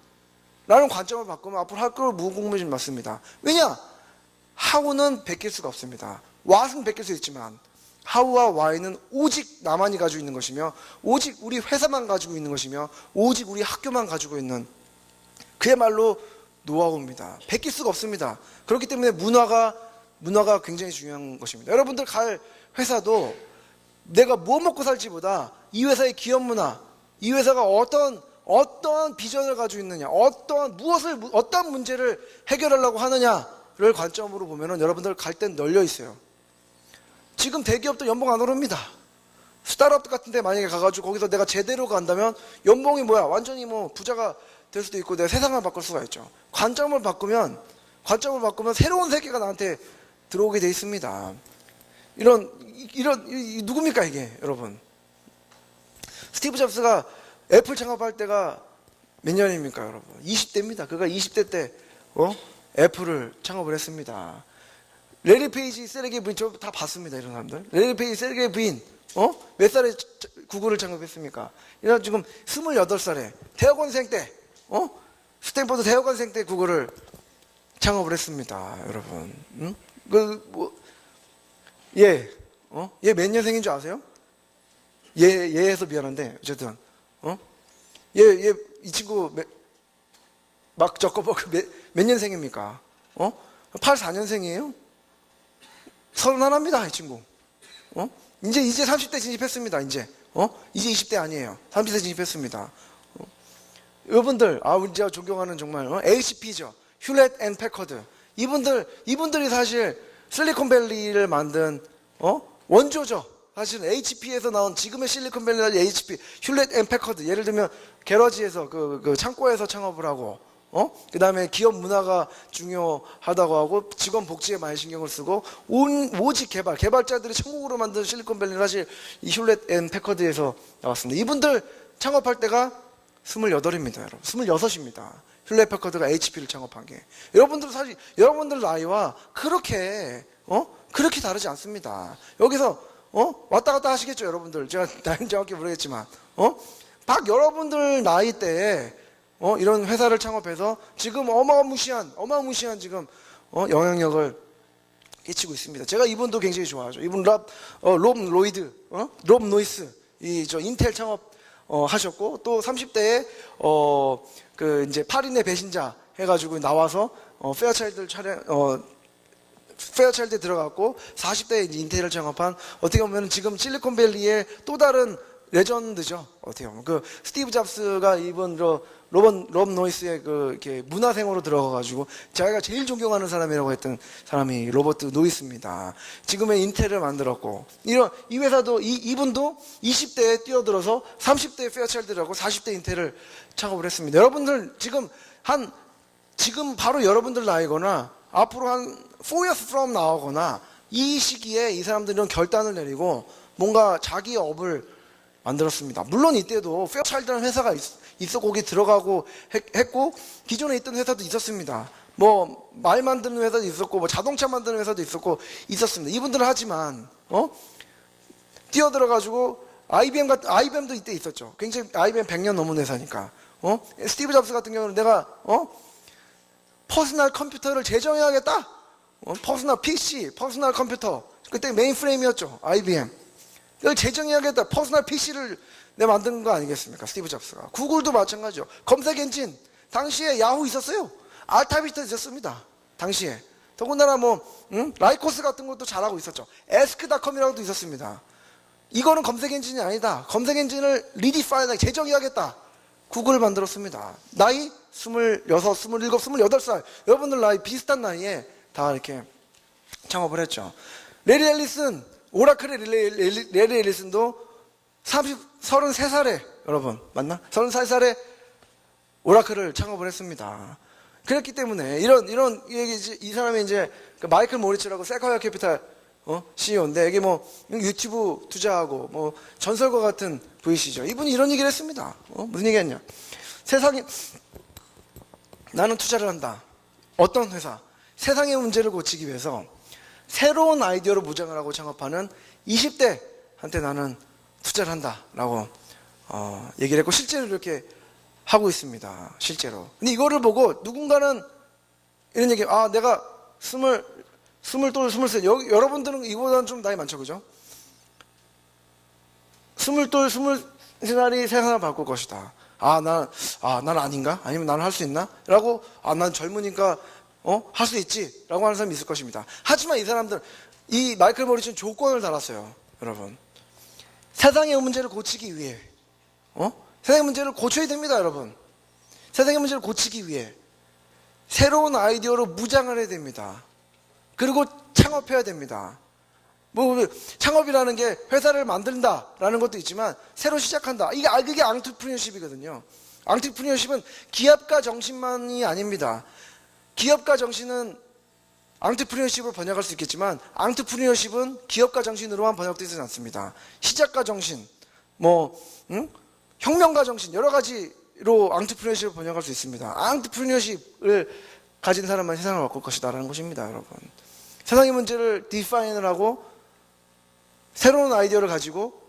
라는 관점을 바꾸면 앞으로 할 걸 무궁무진 맞습니다. 왜냐? How는 베낄 수가 없습니다. What은 베낄 수 있지만 How와 Why는 오직 나만이 가지고 있는 것이며, 오직 우리 회사만 가지고 있는 것이며, 오직 우리 학교만 가지고 있는 그야말로 노하우입니다. 베낄 수가 없습니다. 그렇기 때문에 문화가 굉장히 중요한 것입니다. 여러분들 갈 회사도 내가 뭐 먹고 살지보다 이 회사의 기업 문화, 이 회사가 어떤 비전을 가지고 있느냐, 어떤 문제를 해결하려고 하느냐를 관점으로 보면은 여러분들 갈 땐 널려 있어요. 지금 대기업도 연봉 안 오릅니다. 스타트업 같은 데 만약에 가가지고 거기서 내가 제대로 간다면 연봉이 완전히 부자가 될 수도 있고, 내가 세상을 바꿀 수가 있죠. 관점을 바꾸면 새로운 세계가 나한테 들어오게 돼 있습니다. 누굽니까 이게, 여러분? 스티브 잡스가 애플 창업할 때가 몇 년입니까, 여러분? 20대입니다. 그가 20대 때 애플을 창업을 했습니다. 레리 페이지, 세르게이 브린, 저 다 봤습니다, 이런 사람들. 레리 페이지, 세르게이 브린, 몇 살에 구글을 창업했습니까? 이런 지금 28살에 대학원생 때, 스탠퍼드 대학원생 때 구글을 창업을 했습니다, 여러분. 얘 몇 년생인 줄 아세요? 얘해서 미안한데, 어쨌든, 이 친구 막 적어보고 몇 년생입니까? 84년생이에요? 31입니다, 이 친구. 이제 30대 진입했습니다, 이제 20대 아니에요. 30대 진입했습니다. 여러분들, 우리 제가 존경하는 정말, HP죠. 휴렛 앤 패커드. 이분들이 사실 실리콘밸리를 만든, 원조죠. 사실 HP에서 나온 지금의 실리콘밸리 HP, 휴렛 앤 패커드. 예를 들면, 게러지에서, 그 창고에서 창업을 하고, 그 다음에 기업 문화가 중요하다고 하고, 직원 복지에 많이 신경을 쓰고, 오직 개발자들이 천국으로 만든 실리콘밸리는 사실 이 휴렛 앤 패커드에서 나왔습니다. 이분들 창업할 때가 28입니다, 여러분. 26입니다. 휴렛 패커드가 HP를 창업한 게. 여러분들 나이와 그렇게 다르지 않습니다. 여기서, 왔다 갔다 하시겠죠, 여러분들. 제가 나이는 정확히 모르겠지만, 여러분들 나이 때에, 이런 회사를 창업해서 지금 어마무시한 지금, 영향력을 끼치고 있습니다. 제가 이분도 굉장히 좋아하죠. 이분 롭 로이드, 롭 노이스, 저 인텔 창업 하셨고, 또 30대에 그 이제 8인의 배신자 해가지고 나와서 페어차일드 들어갔고, 40대에 이제 인텔을 창업한, 어떻게 보면 지금 실리콘밸리의 또 다른 레전드죠. 어떻게 보면 그 스티브 잡스가 이번 롭 노이스의 그 이렇게 문화생으로 들어가가지고 자기가 제일 존경하는 사람이라고 했던 사람이 로버트 노이스입니다. 지금의 인텔을 만들었고, 이 회사도 이분도 20대에 뛰어들어서 30대에 페어차일드라고 40대 인텔을 창업을 했습니다. 여러분들 지금 바로 여러분들 나이거나 앞으로 한 4 years from now거나 이 시기에 이 사람들은 결단을 내리고 뭔가 자기의 업을 만들었습니다. 물론 이때도 페어차일드라는 회사가 있었고 거기 들어가고 했고, 기존에 있던 회사도 있었습니다. 뭐 말 만드는 회사도 있었고 뭐 자동차 만드는 회사도 있었습니다. 이분들은 하지만 뛰어들어가지고 IBM도 이때 있었죠. 굉장히 IBM 100년 넘은 회사니까. 스티브 잡스 같은 경우는 내가 퍼스널 컴퓨터를 제정해야겠다. 퍼스널 PC, 퍼스널 컴퓨터. 그때 메인프레임이었죠. IBM. 이걸 제정해야겠다. 퍼스널 PC를 내가 만든 거 아니겠습니까? 스티브 잡스가. 구글도 마찬가지죠. 검색 엔진. 당시에 야후 있었어요. 알타비스타 있었습니다. 당시에. 더군다나 라이코스 같은 것도 잘하고 있었죠. 에스크닷컴이라고도 있었습니다. 이거는 검색 엔진이 아니다. 검색 엔진을 리디파인하게 제정해야겠다. 구글을 만들었습니다. 나이 26, 27, 28살. 여러분들 나이 비슷한 나이에 다 이렇게 창업을 했죠. 레리 앨리슨, 오라클의 레리 앨리슨도 33살에, 여러분, 맞나? 33살에 오라클을 창업을 했습니다. 그랬기 때문에, 이 사람이 이제, 마이클 모리츠라고 세콰이어 캐피탈, CEO인데, 이게 유튜브 투자하고, 전설과 같은 VC죠. 이분이 이런 얘기를 했습니다. 무슨 얘기 했냐? 나는 투자를 한다. 어떤 회사? 세상의 문제를 고치기 위해서 새로운 아이디어로 무장을 하고 창업하는 20대한테 나는 투자를 한다라고 얘기를 했고, 실제로 이렇게 하고 있습니다. 실제로. 근데 이거를 보고 누군가는 이런 얘기, 내가 23, 여러분들은 이보다는 좀 나이 많죠, 그죠? 22, 23살이 세상을 바꿀 것이다. 난 아닌가? 아니면 나는 할 수 있나? 라고, 난 젊으니까 할 수 있지 라고 하는 사람이 있을 것입니다. 하지만 이 사람들, 이 마이클 모리츠는 조건을 달았어요. 여러분, 세상의 문제를 고치기 위해 세상의 문제를 고쳐야 됩니다. 여러분, 세상의 문제를 고치기 위해 새로운 아이디어로 무장을 해야 됩니다. 그리고 창업해야 됩니다. 창업이라는 게 회사를 만든다라는 것도 있지만 새로 시작한다. 그게 앙트프리너십이거든요. 앙트프리너십은 기업가 정신만이 아닙니다. 기업가 정신은 앙트프리너십으로 번역할 수 있겠지만, 앙트프리너십은 기업가 정신으로만 번역되지 않습니다. 시작가 정신, 혁명가 정신, 여러 가지로 앙트프리너십을 번역할 수 있습니다. 앙트프리너십을 가진 사람만 세상을 바꿀 것이다라는 것입니다. 여러분, 세상의 문제를 디파인을 하고 새로운 아이디어를 가지고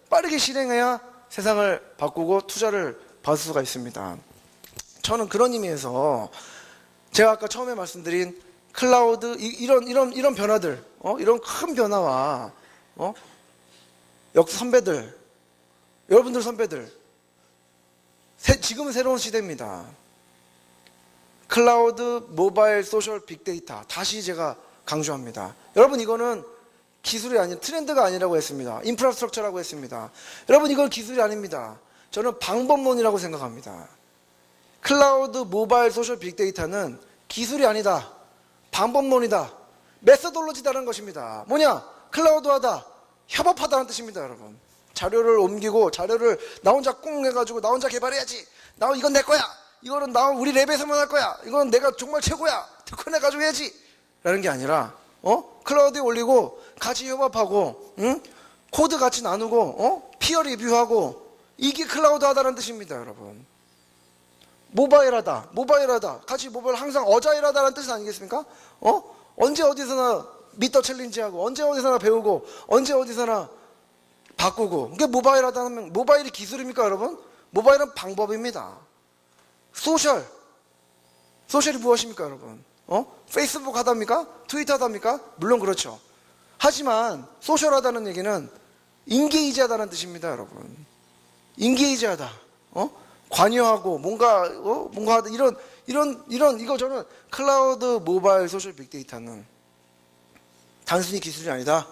빠르게 실행해야 세상을 바꾸고 투자를 받을 수가 있습니다. 저는 그런 의미에서 제가 아까 처음에 말씀드린 클라우드, 이런 변화들, 이런 큰 변화와 선배들, 여러분들 선배들, 지금은 새로운 시대입니다. 클라우드, 모바일, 소셜, 빅데이터, 다시 제가 강조합니다. 여러분, 이거는 기술이 아닌, 트렌드가 아니라고 했습니다. 인프라스트럭처라고 했습니다. 여러분, 이건 기술이 아닙니다. 저는 방법론이라고 생각합니다. 클라우드, 모바일, 소셜, 빅데이터는 기술이 아니다. 방법론이다. 메소돌로지다라는 것입니다. 뭐냐? 클라우드하다, 협업하다는 뜻입니다. 여러분, 자료를 옮기고 자료를 나 혼자 꽁 해가지고 나 혼자 개발해야지, 이건 내 거야, 이거는 우리 랩에서만 할 거야, 이거는 내가 정말 최고야, 특허내가지고 해야지 라는 게 아니라 클라우드에 올리고 같이 협업하고, 코드 같이 나누고, 피어 리뷰하고, 이게 클라우드 하다는 뜻입니다. 여러분, 모바일하다, 같이 모바일, 항상 어자일하다는 뜻이 아니겠습니까? 언제 어디서나 미터 챌린지하고, 언제 어디서나 배우고, 언제 어디서나 바꾸고. 그게 모바일하다 하면, 모바일이 기술입니까? 여러분, 모바일은 방법입니다. 소셜이 무엇입니까? 여러분, 페이스북 하답니까? 트위터 하답니까? 물론 그렇죠. 하지만 소셜하다는 얘기는 인게이지하다는 뜻입니다, 여러분. 인게이지하다. 관여하고 뭔가 하다 이런 이거 저는 클라우드 모바일 소셜 빅데이터는 단순히 기술이 아니다.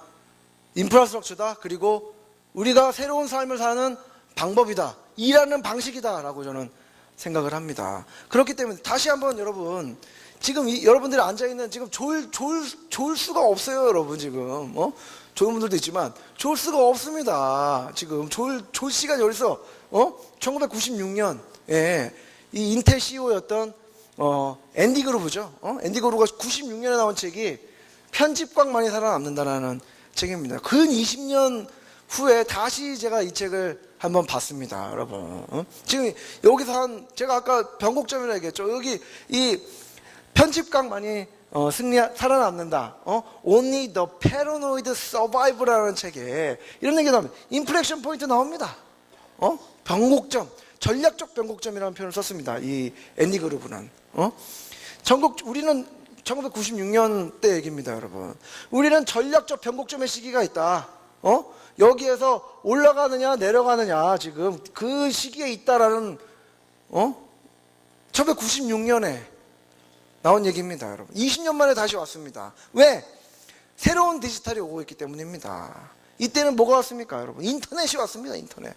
인프라스트럭처다. 그리고 우리가 새로운 삶을 사는 방법이다. 일하는 방식이다라고 저는 생각을 합니다. 그렇기 때문에 다시 한번 여러분, 지금 여러분들이 앉아있는 지금 좋을 수가 없어요, 여러분. 지금 좋은 분들도 있지만 좋을 수가 없습니다. 지금 좋을 시간이 어디서 1996년에 이 인텔 CEO였던 앤디 그루브죠. 앤디 그루브가 96년에 나온 책이 편집광만이 살아남는다라는 책입니다. 근 20년 후에 다시 제가 이 책을 한번 봤습니다, 여러분. 지금 여기서 제가 아까 변곡점이라 얘기했죠. 여기 이 편집광만이 살아남는다. Only the Paranoid Survive라는 책에 이런 얘기 나옵니다. 인플렉션 포인트 나옵니다. 변곡점, 전략적 변곡점이라는 표현을 썼습니다. 이 앤디 그루브는. 우리는 1996년 때 얘기입니다, 여러분. 우리는 전략적 변곡점의 시기가 있다. 여기에서 올라가느냐 내려가느냐 지금 그 시기에 있다라는 1996년에 나온 얘기입니다, 여러분. 20년 만에 다시 왔습니다. 왜? 새로운 디지털이 오고 있기 때문입니다. 이때는 뭐가 왔습니까, 여러분? 인터넷이 왔습니다, 인터넷.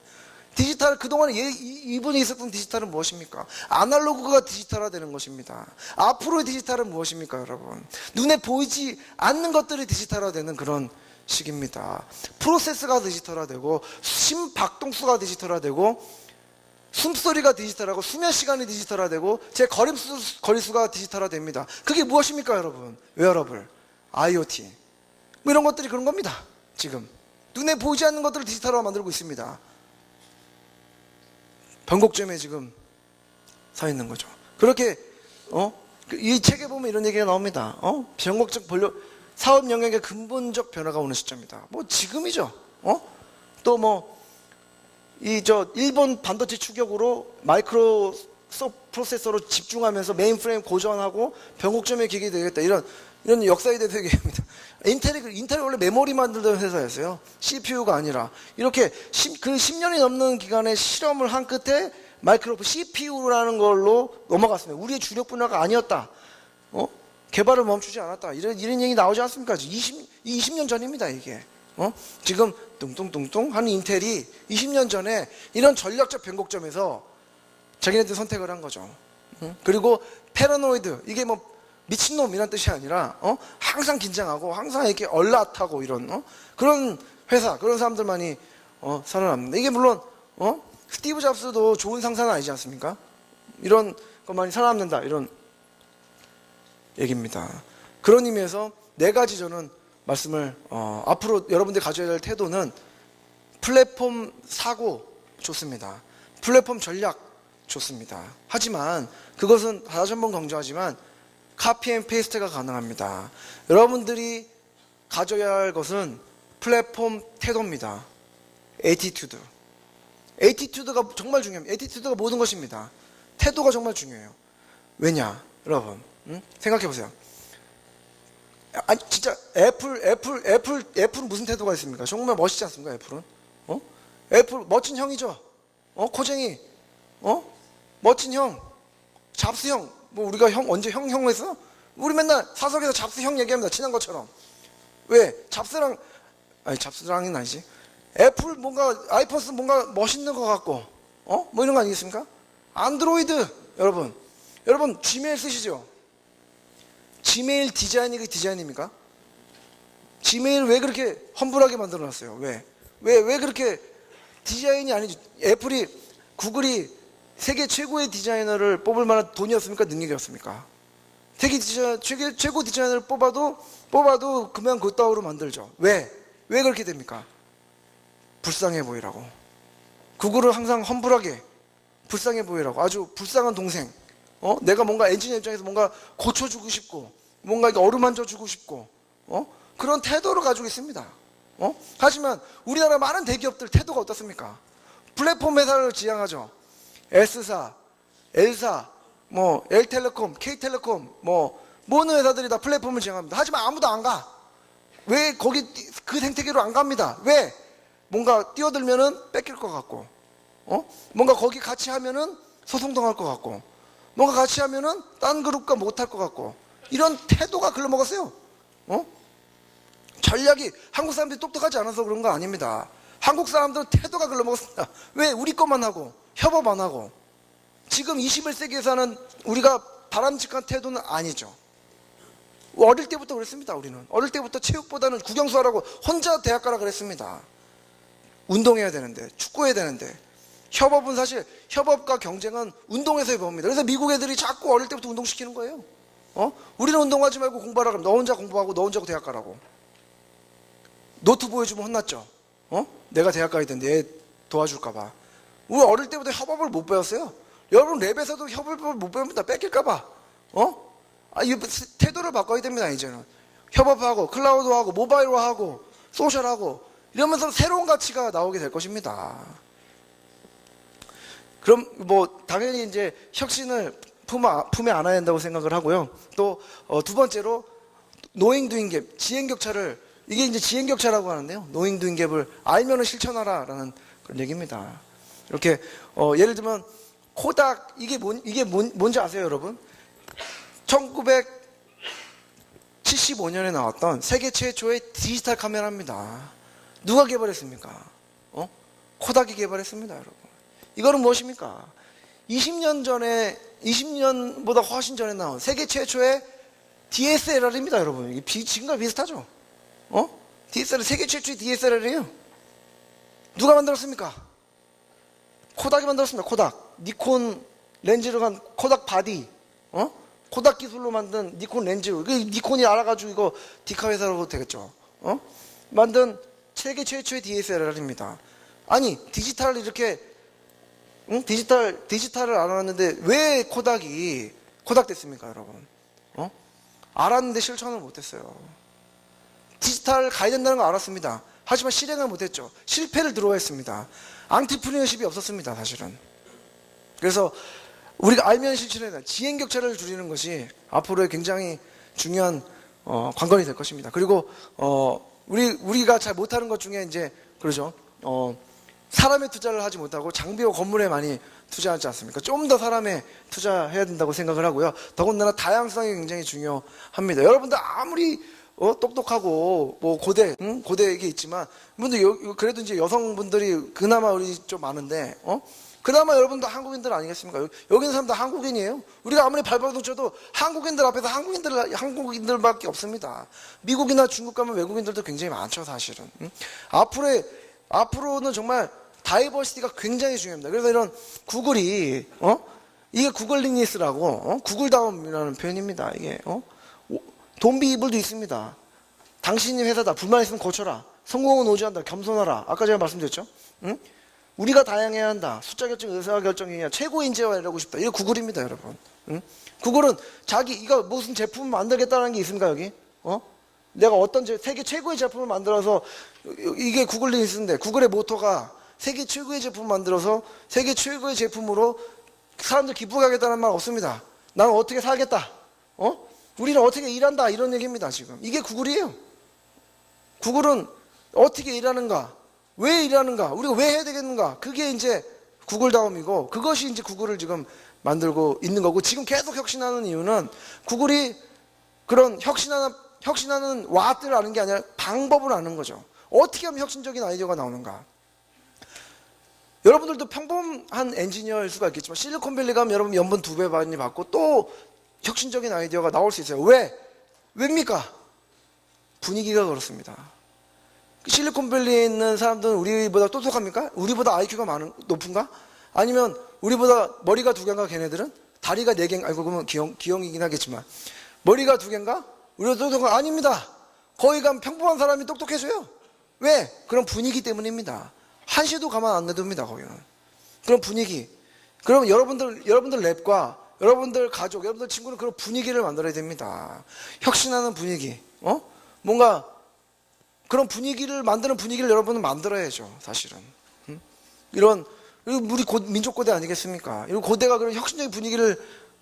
디지털, 그동안 이분이 있었던 디지털은 무엇입니까? 아날로그가 디지털화되는 것입니다. 앞으로의 디지털은 무엇입니까, 여러분? 눈에 보이지 않는 것들이 디지털화되는 그런 시기입니다. 프로세스가 디지털화되고, 심박동수가 디지털화되고, 숨소리가 디지털하고, 수면 시간이 디지털화되고, 제 거리수가 디지털화됩니다. 그게 무엇입니까, 여러분? 웨어러블, IoT. 뭐 이런 것들이 그런 겁니다, 지금. 눈에 보이지 않는 것들을 디지털화 만들고 있습니다. 변곡점에 지금 서 있는 거죠. 그렇게 이 책에 보면 이런 얘기가 나옵니다. 변곡점 사업 영역의 근본적 변화가 오는 시점이다. 뭐 지금이죠. 또 일본 반도체 추격으로 마이크로 프로세서로 집중하면서 메인프레임 고전하고 변곡점의 기획이 되겠다. 이런 역사에 대해서 얘기합니다. 인텔이 원래 메모리 만들던 회사였어요. CPU가 아니라. 이렇게 그 10년이 넘는 기간에 실험을 한 끝에 CPU라는 걸로 넘어갔습니다. 우리의 주력 분야가 아니었다. 개발을 멈추지 않았다. 이런 얘기 나오지 않습니까? 20년 전입니다, 이게. 지금 뚱뚱뚱뚱 하는 인텔이 20년 전에 이런 전략적 변곡점에서 자기네들 선택을 한 거죠. 그리고 패러노이드, 이게 미친놈이란 뜻이 아니라 항상 긴장하고 항상 이렇게 얼라타고 이런 그런 회사, 그런 사람들만이 살아남는다. 이게 물론 스티브 잡스도 좋은 상사는 아니지 않습니까? 이런 것만이 살아남는다, 이런 얘기입니다. 그런 의미에서 네 가지 저는 말씀을 앞으로 여러분들이 가져야 될 태도는 플랫폼 사고 좋습니다. 플랫폼 전략 좋습니다. 하지만 그것은 다시 한번 강조하지만 카피 앤 페이스트가 가능합니다. 여러분들이 가져야 할 것은 플랫폼 태도입니다. 에티튜드. 에티튜드가 정말 중요합니다. 에티튜드가 모든 것입니다. 태도가 정말 중요해요. 왜냐, 여러분, 생각해 보세요. 아니 진짜 애플은 무슨 태도가 있습니까? 정말 멋있지 않습니까, 애플은? 애플 멋진 형이죠. 코쟁이. 멋진 형. 잡스 형. 우리가 언제 형 했어? 우리 맨날 사석에서 잡스 형 얘기합니다. 친한 것처럼. 왜? 잡스랑은 아니지. 애플 아이폰 뭔가 멋있는 것 같고, 뭐 이런 거 아니겠습니까? 안드로이드, 여러분 지메일 쓰시죠? 지메일 디자인이 그 디자인입니까? 지메일 왜 그렇게 험불하게 만들어 놨어요? 왜 그렇게 디자인이 아니지? 구글이 세계 최고의 디자이너를 뽑을 만한 돈이었습니까? 능력이었습니까? 최고 디자이너를 뽑아도 그냥 그 따위로 만들죠. 왜 그렇게 됩니까? 불쌍해 보이라고. 구글은 항상 험불하게 불쌍해 보이라고. 아주 불쌍한 동생. 내가 뭔가 엔지니어 입장에서 뭔가 고쳐주고 싶고, 뭔가 이렇게 어루만져 주고 싶고, 그런 태도를 가지고 있습니다. 하지만 우리나라 많은 대기업들 태도가 어떻습니까? 플랫폼 회사를 지향하죠. S사, L사, L텔레콤, K텔레콤, 모든 회사들이 다 플랫폼을 지향합니다. 하지만 아무도 안 가. 왜 거기 그 생태계로 안 갑니다. 왜? 뭔가 뛰어들면은 뺏길 것 같고, 뭔가 거기 같이 하면은 소송당할 것 같고, 뭔가 같이 하면은 딴 그룹과 못할 것 같고, 이런 태도가 글러먹었어요. 전략이 한국 사람들이 똑똑하지 않아서 그런 거 아닙니다. 한국 사람들은 태도가 글러먹었습니다. 왜? 우리 것만 하고 협업 안 하고. 지금 21세기에서는 우리가 바람직한 태도는 아니죠. 어릴 때부터 그랬습니다. 우리는 어릴 때부터 체육보다는 국영수하라고 혼자 대학 가라 그랬습니다. 운동해야 되는데, 축구해야 되는데. 협업은 사실 협업과 경쟁은 운동에서의 법입니다. 그래서 미국 애들이 자꾸 어릴 때부터 운동시키는 거예요. 우리는 운동하지 말고 공부하라 그러면 너 혼자 공부하고 너 혼자 대학 가라고. 노트 보여주면 혼났죠. 내가 대학 가야 되는데 얘 도와줄까 봐. 우리 어릴 때부터 협업을 못 배웠어요. 여러분 랩에서도 협업을 못 배웁니다. 뺏길까 봐. 이 태도를 바꿔야 됩니다. 이제는 협업하고 클라우드하고 모바일화하고 소셜하고 이러면서 새로운 가치가 나오게 될 것입니다. 그럼 뭐 당연히 이제 혁신을 품에 안아야 된다고 생각을 하고요. 또 두 번째로 노잉 두잉 갭, 지행 격차를, 이게 이제 지행 격차라고 하는데요. 노잉 두잉 갭을 알면은 실천하라라는 그런 얘기입니다. 이렇게 예를 들면 코닥, 이게 뭔지 아세요, 여러분? 1975년에 나왔던 세계 최초의 디지털 카메라입니다. 누가 개발했습니까? 코닥이 개발했습니다, 여러분. 이거는 무엇입니까? 20년보다 훨씬 전에 나온 세계 최초의 DSLR입니다, 여러분. 이게 지금과 비슷하죠? DSLR, 세계 최초의 DSLR이에요. 누가 만들었습니까? 코닥이 만들었습니다, 코닥. 니콘 렌즈를 한 코닥 바디, 코닥 기술로 만든 니콘 렌즈. 니콘이 알아가지고 이거 디카 회사라고 되겠죠? 만든 세계 최초의 DSLR입니다. 아니, 디지털을 이렇게, 디지털을 알아놨는데 왜 코닥이 코닥 됐습니까, 여러분? 알았는데 실천을 못했어요. 디지털 가야 된다는 거 알았습니다. 하지만 실행을 못했죠. 실패를 들어했습니다. 앙트프리너십이 없었습니다, 사실은. 그래서 우리가 알면 실천해야 된다. 지행 격차를 줄이는 것이 앞으로의 굉장히 중요한 관건이 될 것입니다. 그리고 우리가 잘 못하는 것 중에 이제 그러죠. 사람에 투자를 하지 못하고 장비와 건물에 많이 투자하지 않습니까? 좀 더 사람에 투자해야 된다고 생각을 하고요. 더군다나 다양성이 굉장히 중요합니다. 여러분들 아무리 똑똑하고 뭐 고대 이게 있지만 분들 그래도 이제 여성분들이 그나마 우리 좀 많은데 그나마 여러분도 한국인들 아니겠습니까? 여기 있는 사람도 한국인이에요. 우리가 아무리 발버둥 쳐도 한국인들 앞에서 한국인들밖에 없습니다. 미국이나 중국 가면 외국인들도 굉장히 많죠, 사실은. 앞으로는 정말 다이버시티가 굉장히 중요합니다. 그래서 이런 구글이 이게 구글링리스라고 구글다움이라는 표현입니다. 이게 돈비이블도 있습니다. 당신이 회사다. 불만 있으면 고쳐라. 성공은 오지한다. 겸손하라. 아까 제가 말씀드렸죠. 우리가 다양해야 한다. 숫자 결정, 의사 결정이냐. 최고 인재와 이러고 싶다. 이게 구글입니다, 여러분. 구글은 이거 무슨 제품을 만들겠다는 게 있습니까, 여기? 내가 어떤 세계 최고의 제품을 만들어서 이게 구글링리스인데 구글의 모토가 세계 최고의 제품을 만들어서 세계 최고의 제품으로 사람들 기쁘게 하겠다는 말 없습니다. 나는 어떻게 살겠다. 우리는 어떻게 일한다. 이런 얘기입니다, 지금. 이게 구글이에요. 구글은 어떻게 일하는가. 왜 일하는가. 우리가 왜 해야 되겠는가. 그게 이제 구글다움이고 그것이 이제 구글을 지금 만들고 있는 거고 지금 계속 혁신하는 이유는 구글이 그런 혁신하는 왓을 아는 게 아니라 방법을 아는 거죠. 어떻게 하면 혁신적인 아이디어가 나오는가. 여러분들도 평범한 엔지니어일 수가 있겠지만 실리콘밸리 가면 여러분 연봉 2배 많이 받고 또 혁신적인 아이디어가 나올 수 있어요. 왜입니까? 분위기가 그렇습니다. 실리콘밸리에 있는 사람들은 우리보다 똑똑합니까? 우리보다 IQ가 높은가? 아니면 우리보다 머리가 2개인가 걔네들은? 다리가 4개인가? 아이고 그러면 기형이긴 하겠지만 머리가 2개인가? 우리보다 똑똑한 아닙니다. 거기 가면 평범한 사람이 똑똑해져요. 왜? 그런 분위기 때문입니다. 한시도 가만 안 놔둡니다, 거기는. 그런 분위기. 그럼 여러분들 랩과 여러분들 가족, 여러분들 친구는 그런 분위기를 만들어야 됩니다. 혁신하는 분위기. 뭔가 그런 분위기를 만드는 분위기를 여러분은 만들어야죠, 사실은. 우리 민족고대 아니겠습니까? 이 고대가 그런 혁신적인 분위기를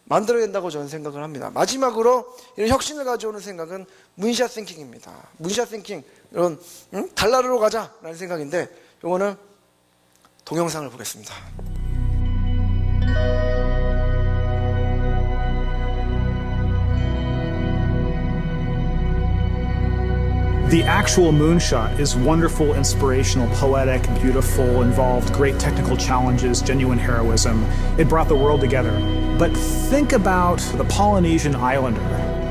만들어낸다고 저는 생각을 합니다. 마지막으로 이런 혁신을 가져오는 생각은 문샷 싱킹입니다. 문샷 싱킹, 이런 달나라로 가자라는 생각인데 이거는 동영상을 보겠습니다. The actual moonshot is wonderful, inspirational, poetic, beautiful, involved great technical challenges, genuine heroism. It brought the world together. But think about the Polynesian islander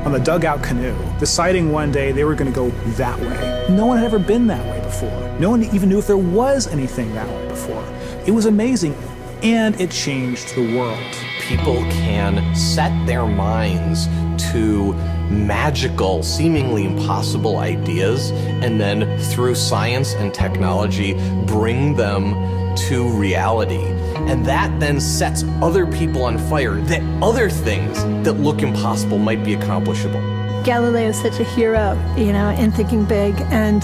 on the dugout canoe, deciding one day they were going to go that way. No one had ever been that way before. No one even knew if there was anything that way before. It was amazing, and it changed the world. People can set their minds to magical, seemingly impossible ideas, and then through science and technology, bring them to reality. And that then sets other people on fire, that other things that look impossible might be accomplishable. Galileo is such a hero, in thinking big, and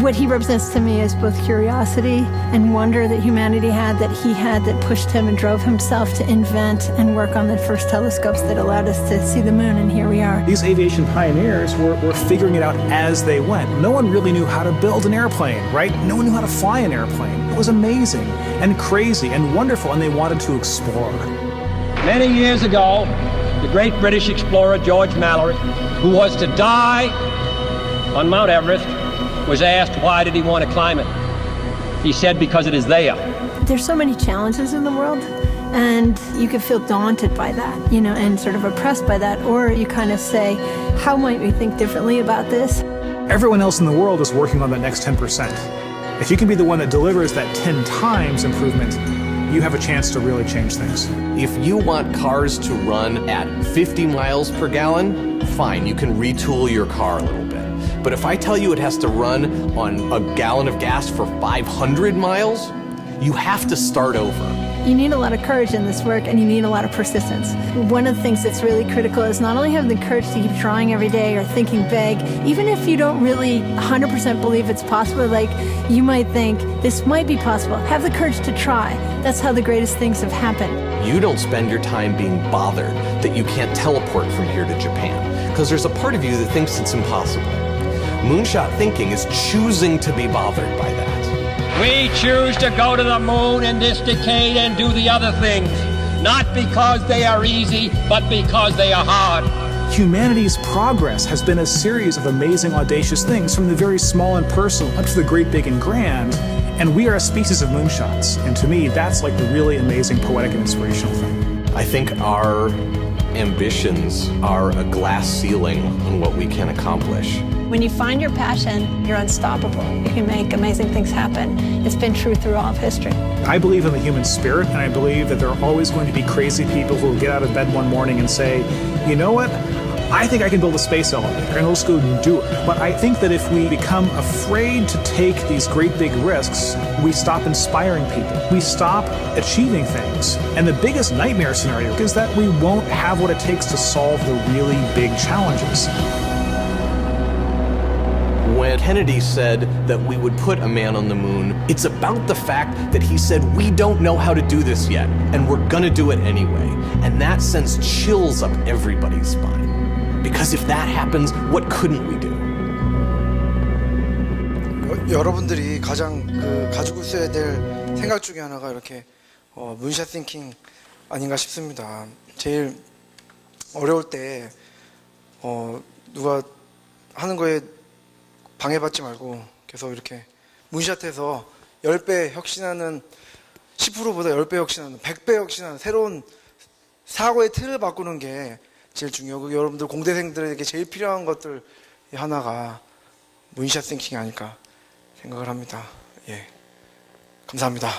what he represents to me is both curiosity and wonder that humanity had, that pushed him and drove himself to invent and work on the first telescopes that allowed us to see the moon, and here we are. These aviation pioneers were figuring it out as they went. No one really knew how to build an airplane, right? No one knew how to fly an airplane. It was amazing and crazy and wonderful, and they wanted to explore. Many years ago, the great British explorer George Mallory, who was to die on Mount Everest, was asked why did he want to climb it. He said, because it is there. There's so many challenges in the world, and you can feel daunted by that, and sort of oppressed by that, or you kind of say, how might we think differently about this? Everyone else in the world is working on that next 10%. If you can be the one that delivers that 10 times improvement, you have a chance to really change things. If you want cars to run at 50 miles per gallon, fine, you can retool your car a little bit. But if I tell you it has to run on a gallon of gas for 500 miles, you have to start over. You need a lot of courage in this work, and you need a lot of persistence. One of the things that's really critical is not only having the courage to keep trying every day or thinking big, even if you don't really 100% believe it's possible, like you might think this might be possible, have the courage to try. That's how the greatest things have happened. You don't spend your time being bothered that you can't teleport from here to Japan, because there's a part of you that thinks it's impossible. Moonshot thinking is choosing to be bothered by that. We choose to go to the moon in this decade and do the other things, not because they are easy, but because they are hard. Humanity's progress has been a series of amazing, audacious things, from the very small and personal up to the great, big, and grand. And we are a species of moonshots. And to me, that's like the really amazing, poetic, and inspirational thing. I think our ambitions are a glass ceiling on what we can accomplish. When you find your passion, you're unstoppable. You can make amazing things happen. It's been true through all of history. I believe in the human spirit, and I believe that there are always going to be crazy people who will get out of bed one morning and say, you know what? I think I can build a space elevator, and let's go and do it. But I think that if we become afraid to take these great big risks, we stop inspiring people. We stop achieving things. And the biggest nightmare scenario is that we won't have what it takes to solve the really big challenges. When Kennedy said that we would put a man on the moon, it's about the fact that he said, we don't know how to do this yet, and we're gonna do it anyway. And that sends chills up everybody's spine. Because if that happens, what couldn't we do? 여러분들이 가장 가지고 있어야 될 생각 중에 하나가 이렇게 문샷 싱킹 아닌가 싶습니다. 제일 어려울 때 누가 하는 거에 방해받지 말고 계속 이렇게 문샷해서 10배 혁신하는, 10%보다 10배 혁신하는, 100배 혁신하는 새로운 사고의 틀을 바꾸는 게 제일 중요하고, 여러분들 공대생들에게 제일 필요한 것들 하나가 문샷 싱킹이 아닐까 생각을 합니다. 예, 감사합니다.